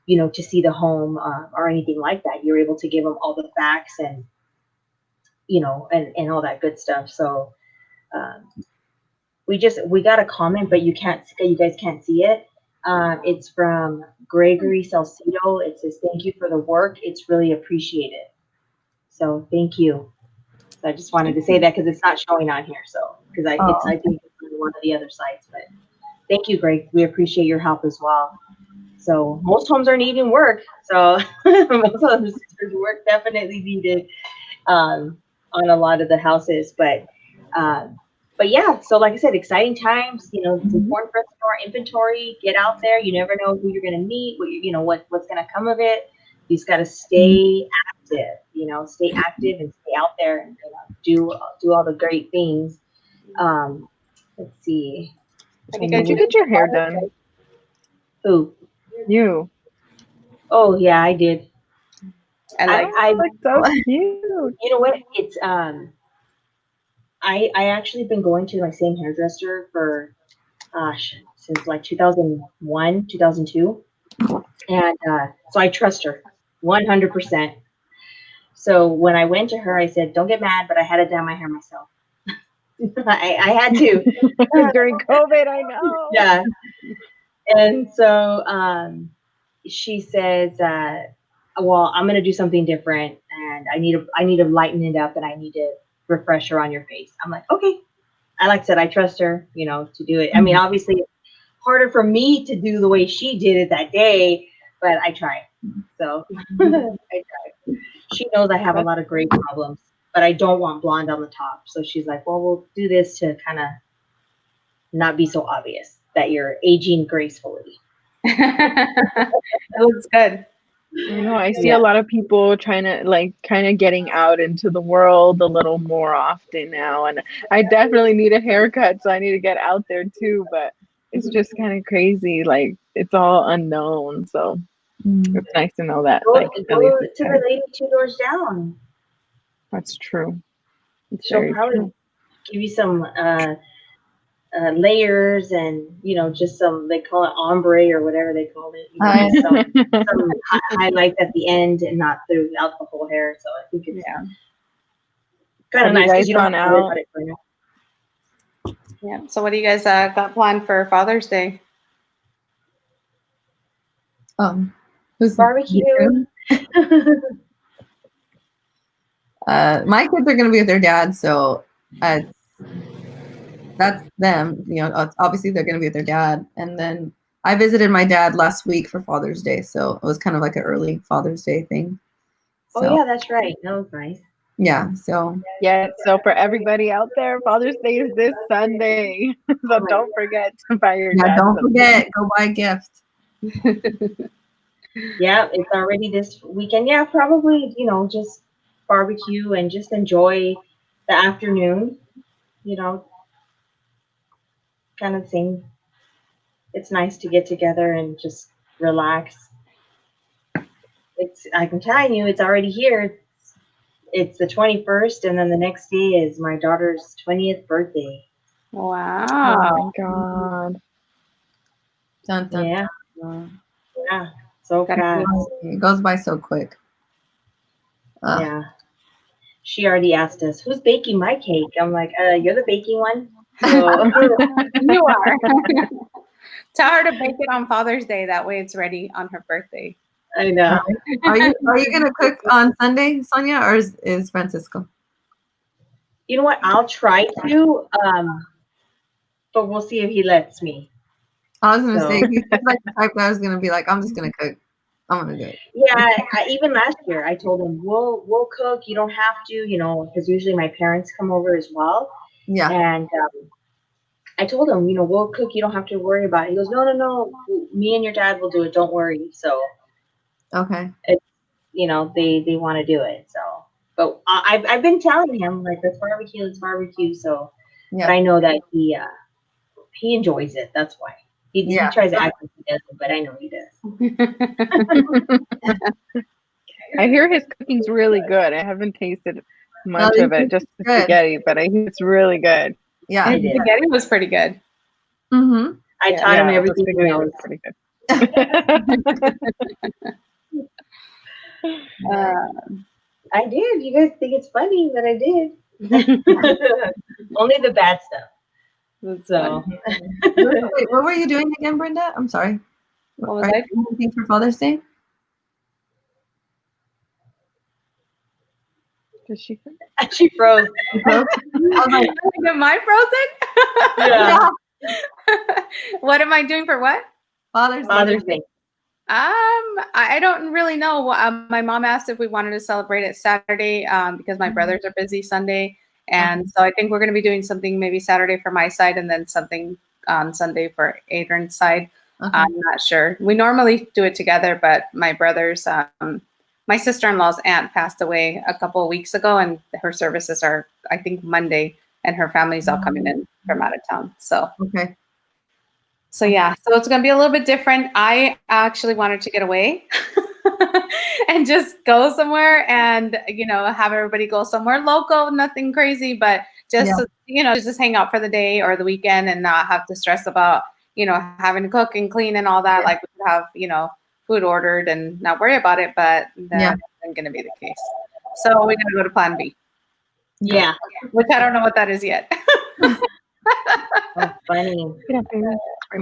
to see the home or anything like that. You're able to give them all the facts and, and all that good stuff. So, we got a comment, but you guys can't see it. It's from Gregory Salcido. It says, "Thank you for the work. It's really appreciated." So thank you. So I just wanted to say that because it's not showing on here. So because I think it's on one of the other sites. But thank you, Greg. We appreciate your help as well. So most homes are needing work. So most homes, there's work definitely needed on a lot of the houses. But yeah, so like I said, exciting times. It's important for us to know our inventory. Get out there. You never know who you're going to meet. What's going to come of it. You just got to stay active. Stay active and stay out there and do all the great things. Let's see. Did you get your hair done? Who? You. Oh yeah, I did. I look so cute. You know what? It's I actually been going to my same hairdresser for since like 2001, 2002. And so I trust her 100%. So when I went to her, I said, "Don't get mad, but I had to dye my hair myself." I had to. During COVID, I know. Yeah. And so she says, well, I'm going to do something different, and I need to lighten it up, and I need to refresh her on your face. I'm like, okay. Like I said, I trust her, to do it. I mean, obviously, it's harder for me to do the way she did it that day, but I try. So I try. She knows I have a lot of gray problems, but I don't want blonde on the top. So she's like, well, we'll do this to kind of not be so obvious that you're aging gracefully. That looks good. I know. I see a lot of people trying to kind of getting out into the world a little more often now. And I definitely need a haircut, so I need to get out there too. But it's just kind of crazy. Like, it's all unknown. So it's nice to know that. Go to the lady 2 doors down. That's true. She'll probably give you some layers and just some, they call it ombre or whatever they call it, some highlights at the end and not throughout the whole hair. So I think it's kind of nice because you don't have to worry about it for now. Yeah. So what do you guys got planned for Father's Day? Barbecue. My kids are going to be with their dad, so that's them. Obviously they're going to be with their dad. And then I visited my dad last week for Father's Day, so it was kind of like an early Father's Day thing. So, oh yeah, that's right. That was nice. Yeah. So so for everybody out there, Father's Day is this Sunday. So don't forget to buy your dad. Don't forget, go buy a gift. Yeah, it's already this weekend. Yeah, probably, just barbecue and just enjoy the afternoon, kind of thing. It's nice to get together and just relax. I'm telling you, it's already here. It's the 21st, and then the next day is my daughter's 20th birthday. Wow. Oh my God. Dun, dun, Yeah. dun. Yeah. So fast. It goes by so quick. Yeah. She already asked us, who's baking my cake? I'm like, you're the baking one. So You are. Tell her to bake it on Father's Day. That way it's ready on her birthday. I know. Are you gonna cook on Sunday, Sonia, or is Francisco? You know what? I'll try to, but we'll see if he lets me. I was gonna say he's like the type that I was gonna be like, I'm just gonna cook. I'm gonna do it. Yeah, even last year I told him we'll cook. You don't have to, because usually my parents come over as well. Yeah. And I told him, we'll cook. You don't have to worry about it. He goes, no. Me and your dad will do it. Don't worry. So okay. It's, they want to do it. So, but I've been telling him like let's barbecue. So, yeah. But I know that he enjoys it. That's why he tries to act like he doesn't, but I know he does. I hear his cooking's really good. I haven't tasted much of it, just the spaghetti, but I hear it's really good. Yeah, his spaghetti was pretty good. Mm-hmm. I taught him everything he knows. Pretty good. I did. You guys think it's funny, but I did. Only the bad stuff. So, wait, what were you doing again, Brenda? I'm sorry. What was I doing? Anything for Father's Day? Does she? She froze. I was like, am I frozen? Yeah. What am I doing for what? Father's Day. I don't really know. My mom asked if we wanted to celebrate it Saturday because my brothers are busy Sunday. And so I think we're going to be doing something maybe Saturday for my side and then something on Sunday for Adrian's side. Okay. I'm not sure. We normally do it together, but my brother's, my sister-in-law's aunt passed away a couple of weeks ago, and her services are, I think, Monday, and her family's all coming in from out of town. So, okay. So yeah, so it's going to be a little bit different. I actually wanted to get away and just go somewhere and, have everybody go somewhere local, nothing crazy, but just, just hang out for the day or the weekend and not have to stress about, having to cook and clean and all that. Like we could have, food ordered and not worry about it, but that isn't going to be the case. So we're going to go to plan B. Yeah. Which I don't know what that is yet. Oh, funny.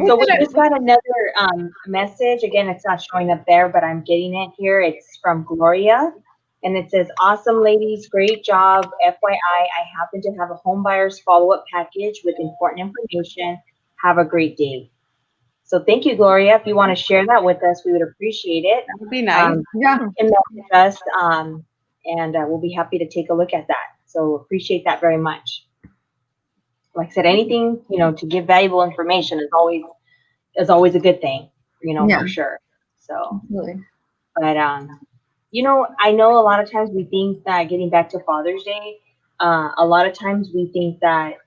So we just got another message. Again, it's not showing up there, but I'm getting it here. It's from Gloria. And it says, awesome ladies, great job. FYI, I happen to have a home buyer's follow-up package with important information. Have a great day. So thank you, Gloria. If you want to share that with us, we would appreciate it. That would be nice. And message us, and we'll be happy to take a look at that. So appreciate that very much. Like I said, anything, to give valuable information is always a good thing, for sure. So, but, I know a lot of times we think that getting back to Father's Day, a lot of times we think that,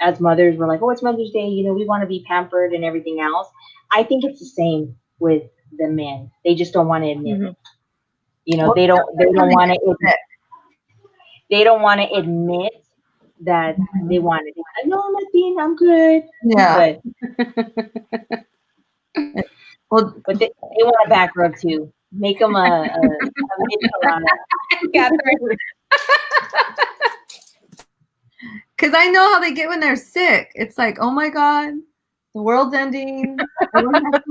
as mothers, we're like, oh, it's Mother's Day, we want to be pampered and everything else. I think it's the same with the men. They just don't want to admit it. They don't want to admit. They don't want to admit that they want it. No, nothing. I'm good. Yeah. But they want a back rub too. Make them a enchilada. Because I know how they get when they're sick. It's like, oh my God, the world's ending. Everyone has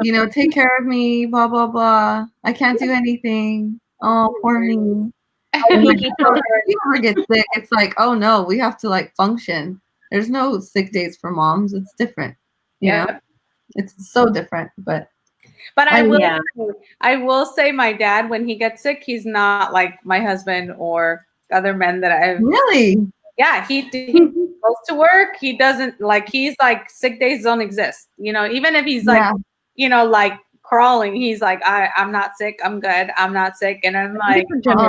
to take care of me, blah, blah, blah. I can't do anything. Oh, poor me. When you ever get sick, it's like, oh no, we have to function. There's no sick days for moms. It's different. You know? It's so different. But I will say my dad, when he gets sick, he's not like my husband or other men that I've really. Yeah, he goes to work. He doesn't he's like sick days don't exist. Even if he's crawling, he's like, I'm not sick. I'm good. I'm not sick. And I'm like, good. My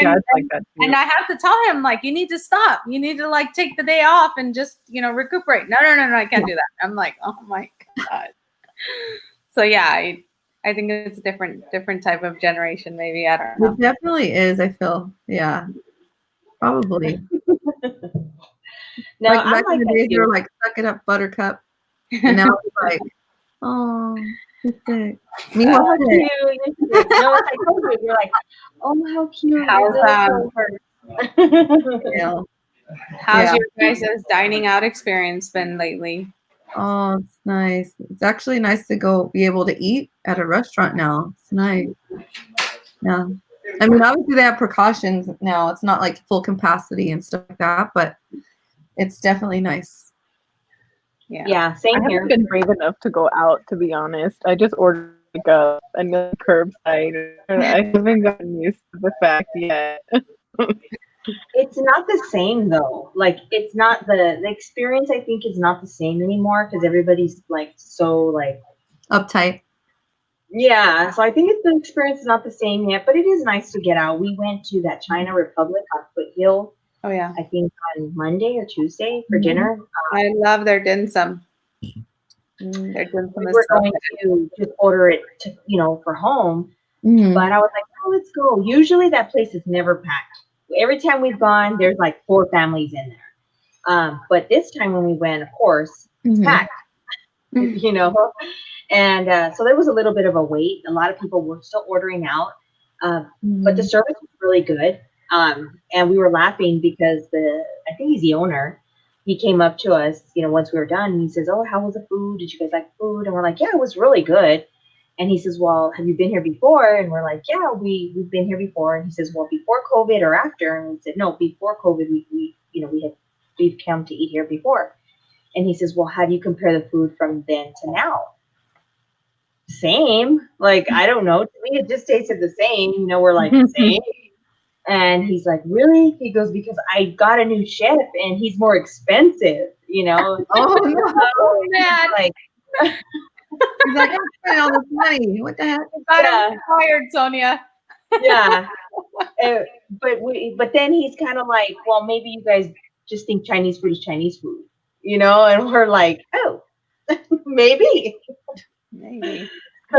dad's like that too. And I have to tell him, you need to stop. You need to take the day off and just, recuperate. No, I can't do that. I'm like, oh my God. So yeah, I think it's a different type of generation, maybe. I don't know. It definitely is, I feel. Yeah. Probably. No, back in the days, you were like, suck it up, buttercup. And now it's like, oh. Me Oh, love cute. it. No, I told you, you're like, oh, how cute. How's Yeah. how's Yeah. your guys' dining out experience been lately? Oh, it's nice. It's actually nice to go be able to eat at a restaurant now. It's nice. Yeah. I mean, obviously they have precautions now. It's not like full capacity and stuff like that, but it's definitely nice. Yeah, I same haven't here. been brave enough to go out, to be honest. I just ordered like a meal curbside. I haven't gotten used to the fact yet. It's not the same though. Like it's not the experience. I think is not the same anymore because everybody's like so like Uptight. yeah. So I think the experience is not the same yet, but it is nice to get out. We went to that China Republic on Foothill. Oh yeah, I think on Monday or Tuesday for Mhm. dinner. I love their dim sum. Their dim sum We is were so going good. to just order it to for home, Mhm. but I was like, oh, let's go. Usually that place is never packed. Every time we've gone, there's like 4 families in there. But this time when we went, of course, it's Mhm. packed. You know, and so there was a little bit of a wait. A lot of people were still ordering out, but the Mhm. service was really good. And we were laughing because I think he's the owner. He came up to us, once we were done. And he says, "Oh, how was the food? Did you guys like food?" And we're like, "Yeah, it was really good." And he says, "Well, have you been here before?" And we're like, "Yeah, we've been here before." And he says, "Well, before COVID or after?" And we said, "No, before COVID. We've come to eat here before." And he says, "Well, how do you compare the food from then to now?" Same. Like, I don't know. To me, it just tasted the same. We're like, same. And he's like, really? He goes, because I got a new chef and he's more expensive. Oh no. Oh man, Like, He's like, I'm spending all this money. What the heck? got him yeah, fired, Sonia. yeah. Uh, but then he's kind of like, well, maybe you guys just think Chinese food is Chinese food. And we're like, oh, maybe. Maybe.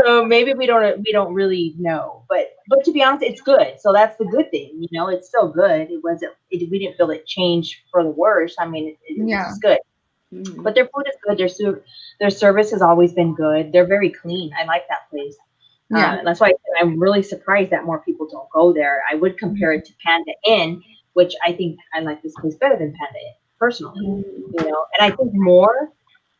So maybe we don't really know, but to be honest, it's good. So that's the good thing, it's still good. We didn't feel it changed for the worse. I mean, it was Yeah. just good. Mhm. But their food is good. Their service has always been good. They're very clean. I like that place. Yeah. That's why I'm really surprised that more people don't go there. I would compare it to Panda Inn, which I think I like this place better than Panda Inn personally. And I think more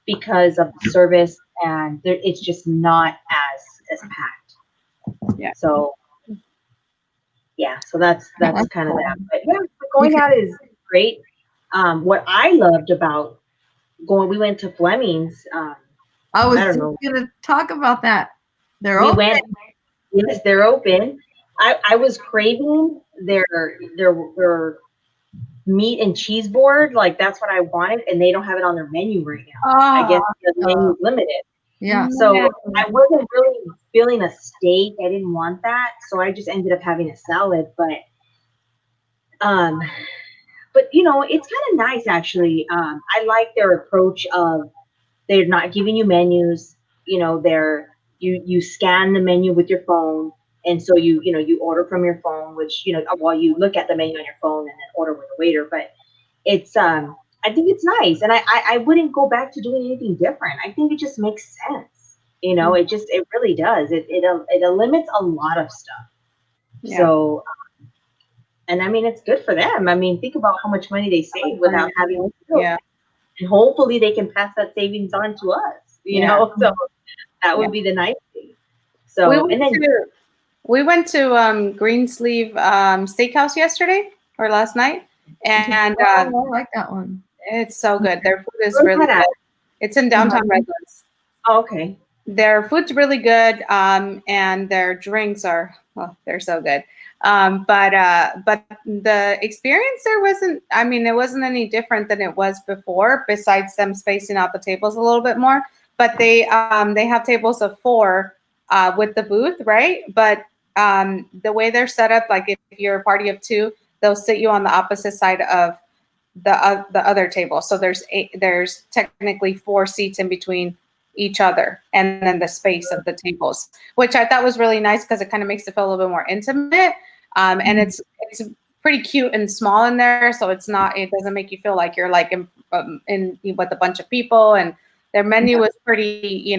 because of the service and it's just not as packed. Yeah. So yeah, so that's That's kind of cool. that. But yeah, going out is great. What I loved about we went to Fleming's. I was I don't just know. gonna talk about that. They're We open. went. Yes, they're open. I was craving their meat and cheese board. Like that's what I wanted, and they don't have it on their menu right now. I guess the menu's limited. Yeah. So I wasn't really feeling a steak. I didn't want that, so I just ended up having a salad. Um, but it's kind of nice actually. I like their approach of they're not giving you menus. You scan the menu with your phone, and so you order from your phone, which while you look at the menu on your phone and then order with the waiter. But it's I think it's nice, and I wouldn't go back to doing anything different. I think it just makes sense. It really does. It eliminates a lot of stuff. Yeah. So, and I mean, it's good for them. I mean, think about how much money they save without having to do it. Yeah. And hopefully they can pass that savings on to us. Yeah. So that would Yeah. be the nice thing. We So, went and then to Greensleeve Steakhouse yesterday or last night, and Oh, I like that one. it's so good. Their food is where's really that at? good. It's in downtown Redlands. Oh, okay. Their food's really good, and their drinks are they're so good. But the experience there wasn't. I mean, it wasn't any different than it was before. Besides them spacing out the tables a little bit more, but they have tables of 4 with the booth, right? But the way they're set up, like if you're a party of 2, they'll sit you on the opposite side of the other table. So there's technically 4 seats in between each other, and then the space of the tables, which I thought was really nice because it kind of makes it feel a little bit more intimate. And it's pretty cute and small in there, so it doesn't make you feel like you're like in with a bunch of people. And their menu was pretty,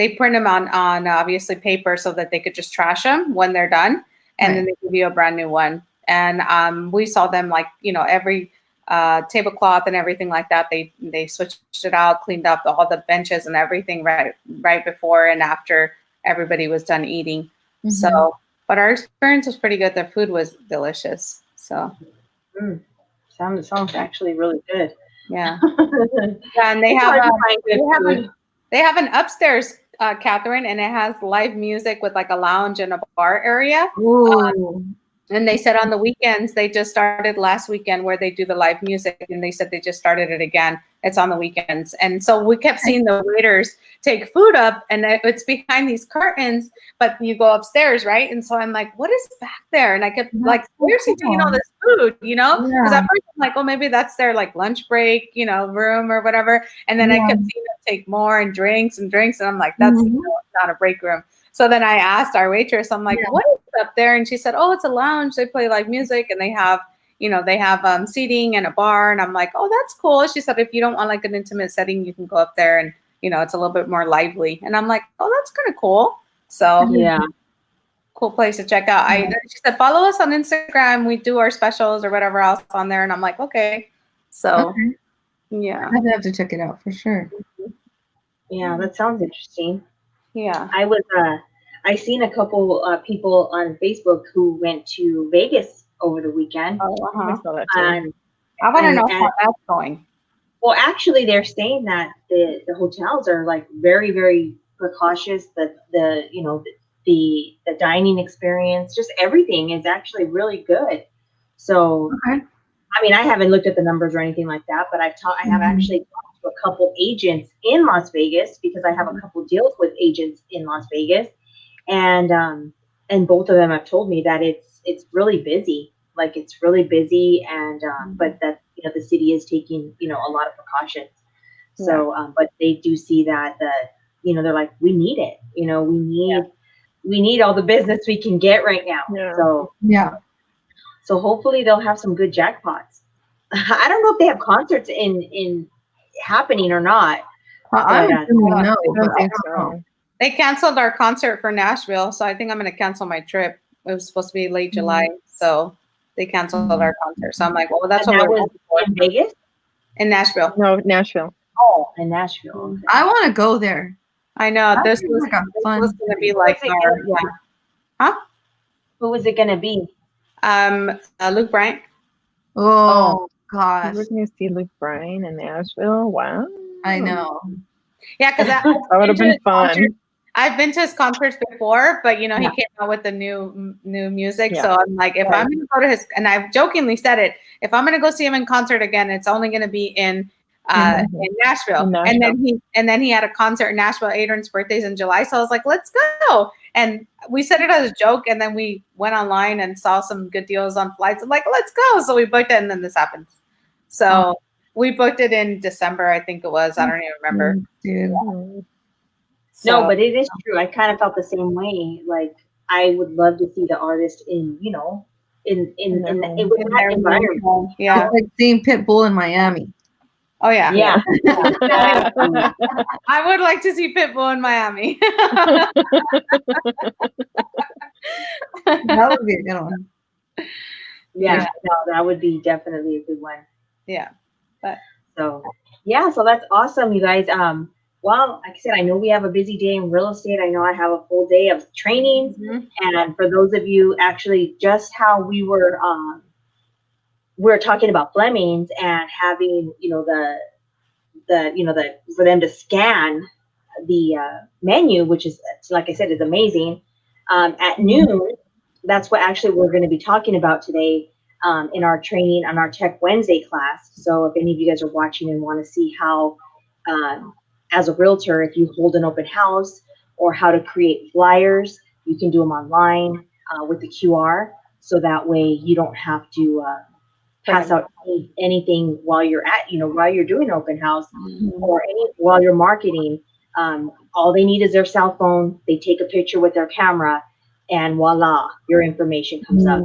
they print them on obviously paper so that they could just trash them when they're done, and then they give you a brand new one. And we saw them like, you know, every tablecloth and everything like that. They switched it out, cleaned up all the benches and everything right before and after everybody was done eating. Mm-hmm. So, but our experience was pretty good. The food was delicious. So, sounds actually really good. Yeah, yeah, and they have an upstairs, Catherine, and it has live music with like a lounge and a bar area. And they said on the weekends, they just started last weekend where they do the live music, and they said they just started it again. It's on the weekends. And so we kept seeing the waiters take food up, and it's behind these curtains, but you go upstairs, right? And so I'm like, what is back there? And I kept like, where's he taking all this food, you know? Because at first I'm like, oh, maybe that's their like lunch break, you know, room or whatever. And then I kept seeing them take more and drinks. And I'm like, that's not a break room. So then I asked our waitress, I'm like, what is up there? And she said, oh, it's a lounge. They play live music, and they have, you know, seating and a bar. And I'm like, oh, that's cool. She said, if you don't want like an intimate setting, you can go up there and, you know, it's a little bit more lively. And I'm like, oh, that's kind of cool. So cool place to check out. She said, follow us on Instagram. We do our specials or whatever else on there. And I'm like, okay. So yeah. I'd have to check it out for sure. Yeah, that sounds interesting. Yeah. I seen a couple people on Facebook who went to Vegas over the weekend. Oh, I saw that too. I want to know how that's going. Well, actually, they're saying that the hotels are like very, very precautious. The you know the dining experience, just everything is actually really good. So, I mean, I haven't looked at the numbers or anything like that, but I have actually talked to a couple agents in Las Vegas because I have a couple deals with agents in Las Vegas, and both of them have told me that it's really busy. Like it's really busy, and but that, you know, the city is taking, you know, a lot of precautions. So, but they do see that you know, they're like, we need it. You know, we need all the business we can get right now. Yeah. So hopefully they'll have some good jackpots. I don't know if they have concerts in happening or not. I don't think so. They canceled our concert for Nashville, so I think I'm going to cancel my trip. It was supposed to be late July, so they canceled our concert. So I'm like, well, that's what was in Vegas? In Nashville. No, Nashville. Oh, in Nashville. Okay. I want to go there. I know. This was going to be like huh? Who was it going to be? Luke Bryant. Oh gosh. We're going to see Luke Bryant in Nashville. Wow. I know. Yeah, because that would have been fun. I've been to his concerts before, but you know, he came out with the new music. So I'm like, if I'm going to go to his, and I've jokingly said it, if I'm going to go see him in concert again, it's only going to be in Nashville. And then he had a concert in Nashville. Adrian's birthday's in July, so I was like, let's go. And we said it as a joke, and then we went online and saw some good deals on flights. I'm like, let's go. So we booked it, and then this happens. So we booked it in December, I think it was. I don't even remember. No, but it is true. I kind of felt the same way. Like, I would love to see the artist in, you know, in that environment. Yeah, it's like seeing Pitbull in Miami. Oh yeah, yeah. I would like to see Pitbull in Miami. That would be a good one. Yeah, no, that would be definitely a good one. Yeah, so that's awesome, you guys. Well, like I said, I know we have a busy day in real estate. I know I have a full day of trainings, and for those of you, actually, just how we were talking about Fleming's and having, you know, the for them to scan the menu, which is, like I said, is amazing. At noon, that's what actually we're going to be talking about today in our training on our Tech Wednesday class. So if any of you guys are watching and want to see how, as a realtor, if you hold an open house or how to create flyers, you can do them online with the QR. So that way you don't have to pass out anything while you're doing an open house or while you're marketing. All they need is their cell phone. They take a picture with their camera, and voila, your information comes up.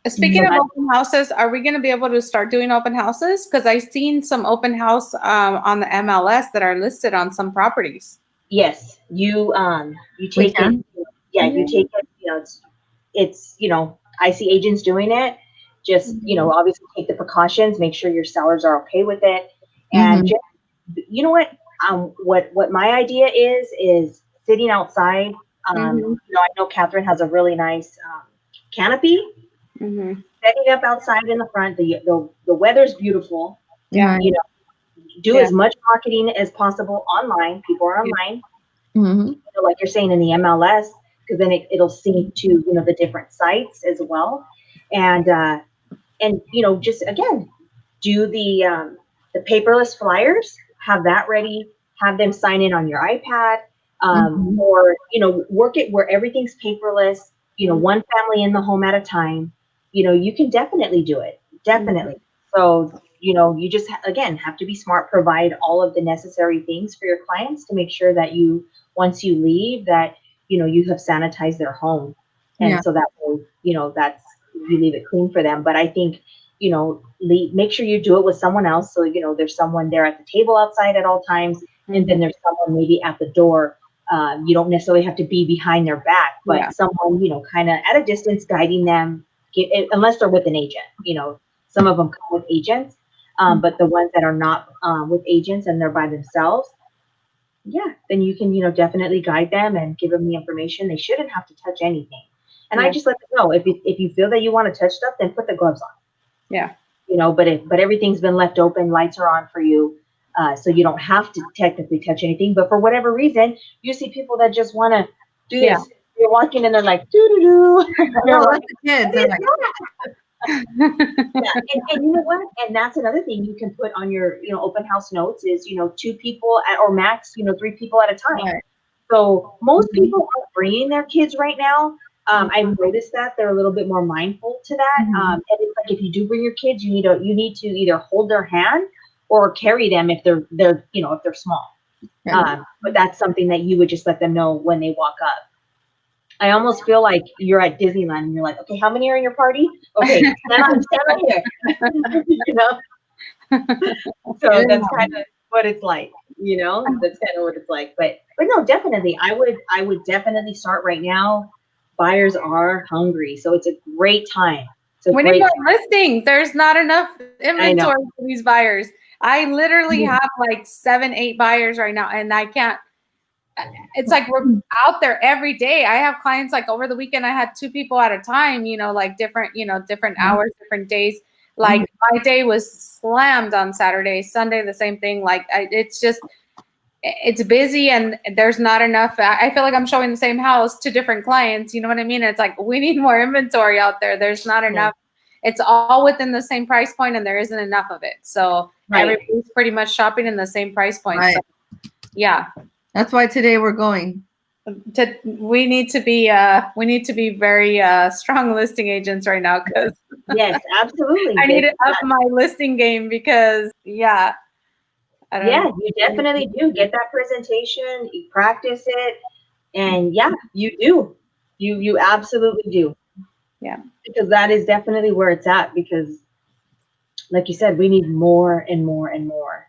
Speaking of open houses, are we going to be able to start doing open houses? Because I've seen some open house on the MLS that are listed on some properties. Yes, you We take it. can. Yeah, you take it. It's I see agents doing it. Just obviously take the precautions. Make sure your sellers are okay with it, and Mm-hmm. just what what my idea is sitting outside. Mm-hmm. I know Catherine has a really nice canopy. Mm-hmm. Setting up outside in the front. The weather's beautiful. Yeah. Right. Do Yeah. as much marketing as possible online. People are Yeah. online, Mm-hmm. like you're saying in the MLS, because then it'll sync to the different sites as well, and just again do the paperless flyers, have that ready, have them sign in on your iPad, Mm-hmm. or work it where everything's paperless, Mm-hmm. one family in the home at a time. You can definitely do it, Mm-hmm. definitely. So you just again have to be smart, provide all of the necessary things for your clients to make sure that once you leave, that you have sanitized their home, Yeah. and so that way that's you leave it clean for them. But I think make sure you do it with someone else, so there's someone there at the table outside at all times, and then Mm-hmm. there's someone maybe at the door. You don't necessarily have to be behind their back, Yeah. but someone kind of at a distance guiding them, unless they're with an agent. Some of them come with agents, but the ones that are not with agents and they're by themselves, yeah, then you can definitely guide them and give them the information. They shouldn't have to touch anything, and I Yeah. just let them know, if you feel that you want to touch stuff, then put the gloves on. Yeah. But everything's been left open, lights are on for you, so you don't have to technically touch anything. But for whatever reason, you see people that just want to do Yeah. this. You're walking and they're like, doo doo doo. You're No, like, that's the kids. what They're is like, that? Yeah, and you know what? And that's another thing you can put on your open house notes is two people or max three people at a time. right. So most Mm-hmm. people aren't bringing their kids right now. I've noticed that they're a little bit more mindful to that. Mm-hmm. And it's like if you do bring your kids, you need to either hold their hand or carry them if they're if they're small. Right. But that's something that you would just let them know when they walk up. I almost feel like you're at Disneyland and you're like, okay, how many are in your party? Okay, stand right here. So that's kind of what it's like. That's kind of what it's like. But no, definitely, I would definitely start right now. Buyers are hungry, so it's a great time. It's a We need great more time. listings. There's not enough I know. inventory for these buyers. I literally have like 7, 8 buyers right now, and I can't. It's like we're out there every day. I have clients like over the weekend. I had 2 people at a time. Like different, different hours, different days. Like my day was slammed on Saturday, Sunday, the same thing. Like it's just it's busy and there's not enough. I feel like I'm showing the same house to different clients. You know what I mean? It's like we need more inventory out there. There's not enough. It's all within the same price point and there isn't enough of it. So everybody's pretty much shopping in the same price point. Right. So, yeah. That's why today we're going. We need to be very strong listing agents right now because Yes, absolutely. I need to up my listing game because I don't Yeah, know. you definitely do get that presentation. You practice it, and yeah, you do. You absolutely do. Yeah. Because that is definitely where it's at. Because, like you said, we need more and more and more.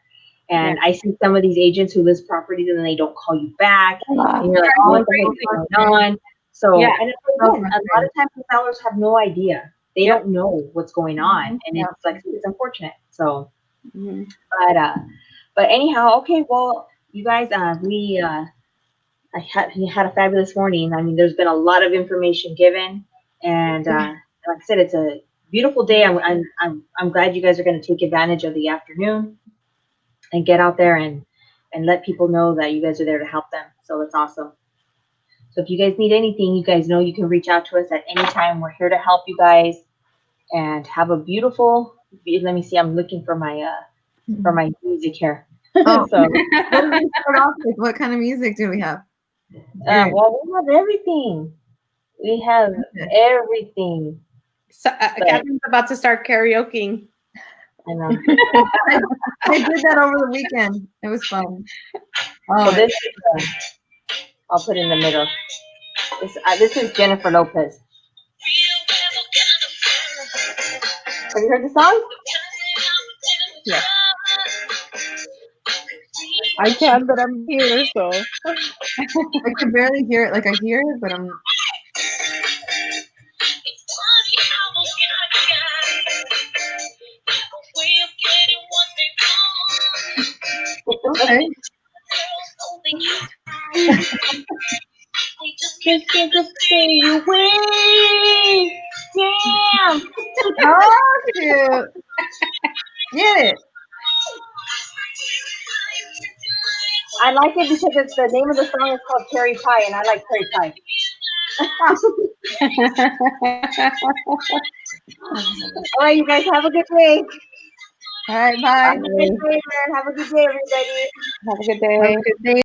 And I see some of these agents who list properties and then they don't call you back, and you're like, oh, what the heck is going on? So, and again, a lot of times the sellers have no idea. They don't know what's going on, and it's like it's unfortunate. So, but anyhow, okay. Well, you guys, you had a fabulous morning. I mean, there's been a lot of information given, and like I said, it's a beautiful day. I'm glad you guys are going to take advantage of the afternoon and get out there and let people know that you guys are there to help them. So that's awesome. So if you guys need anything, you guys know you can reach out to us at any time. We're here to help you guys, and have a beautiful. Let me see. I'm looking for my music here. Oh. So What do we start off with? What kind of music do we have? well, we have everything. We have everything. So, Catherine's about to start karaokeing. I know. I did that over the weekend. It was fun. So this is, I'll put it in the middle. This is Jennifer Lopez. Have you heard the song? Yeah. I can, but I'm here, so. I can barely hear it. Like I hear it, but I'm. Okay. Just stay away. Damn. Oh, cute. Get it. I like it because it's the name of the song is called Cherry Pie, and I like cherry pie. All right, you guys have a good day. All right, bye. Have a good day, man. Have a good day, everybody. Have a good Have day. a good day.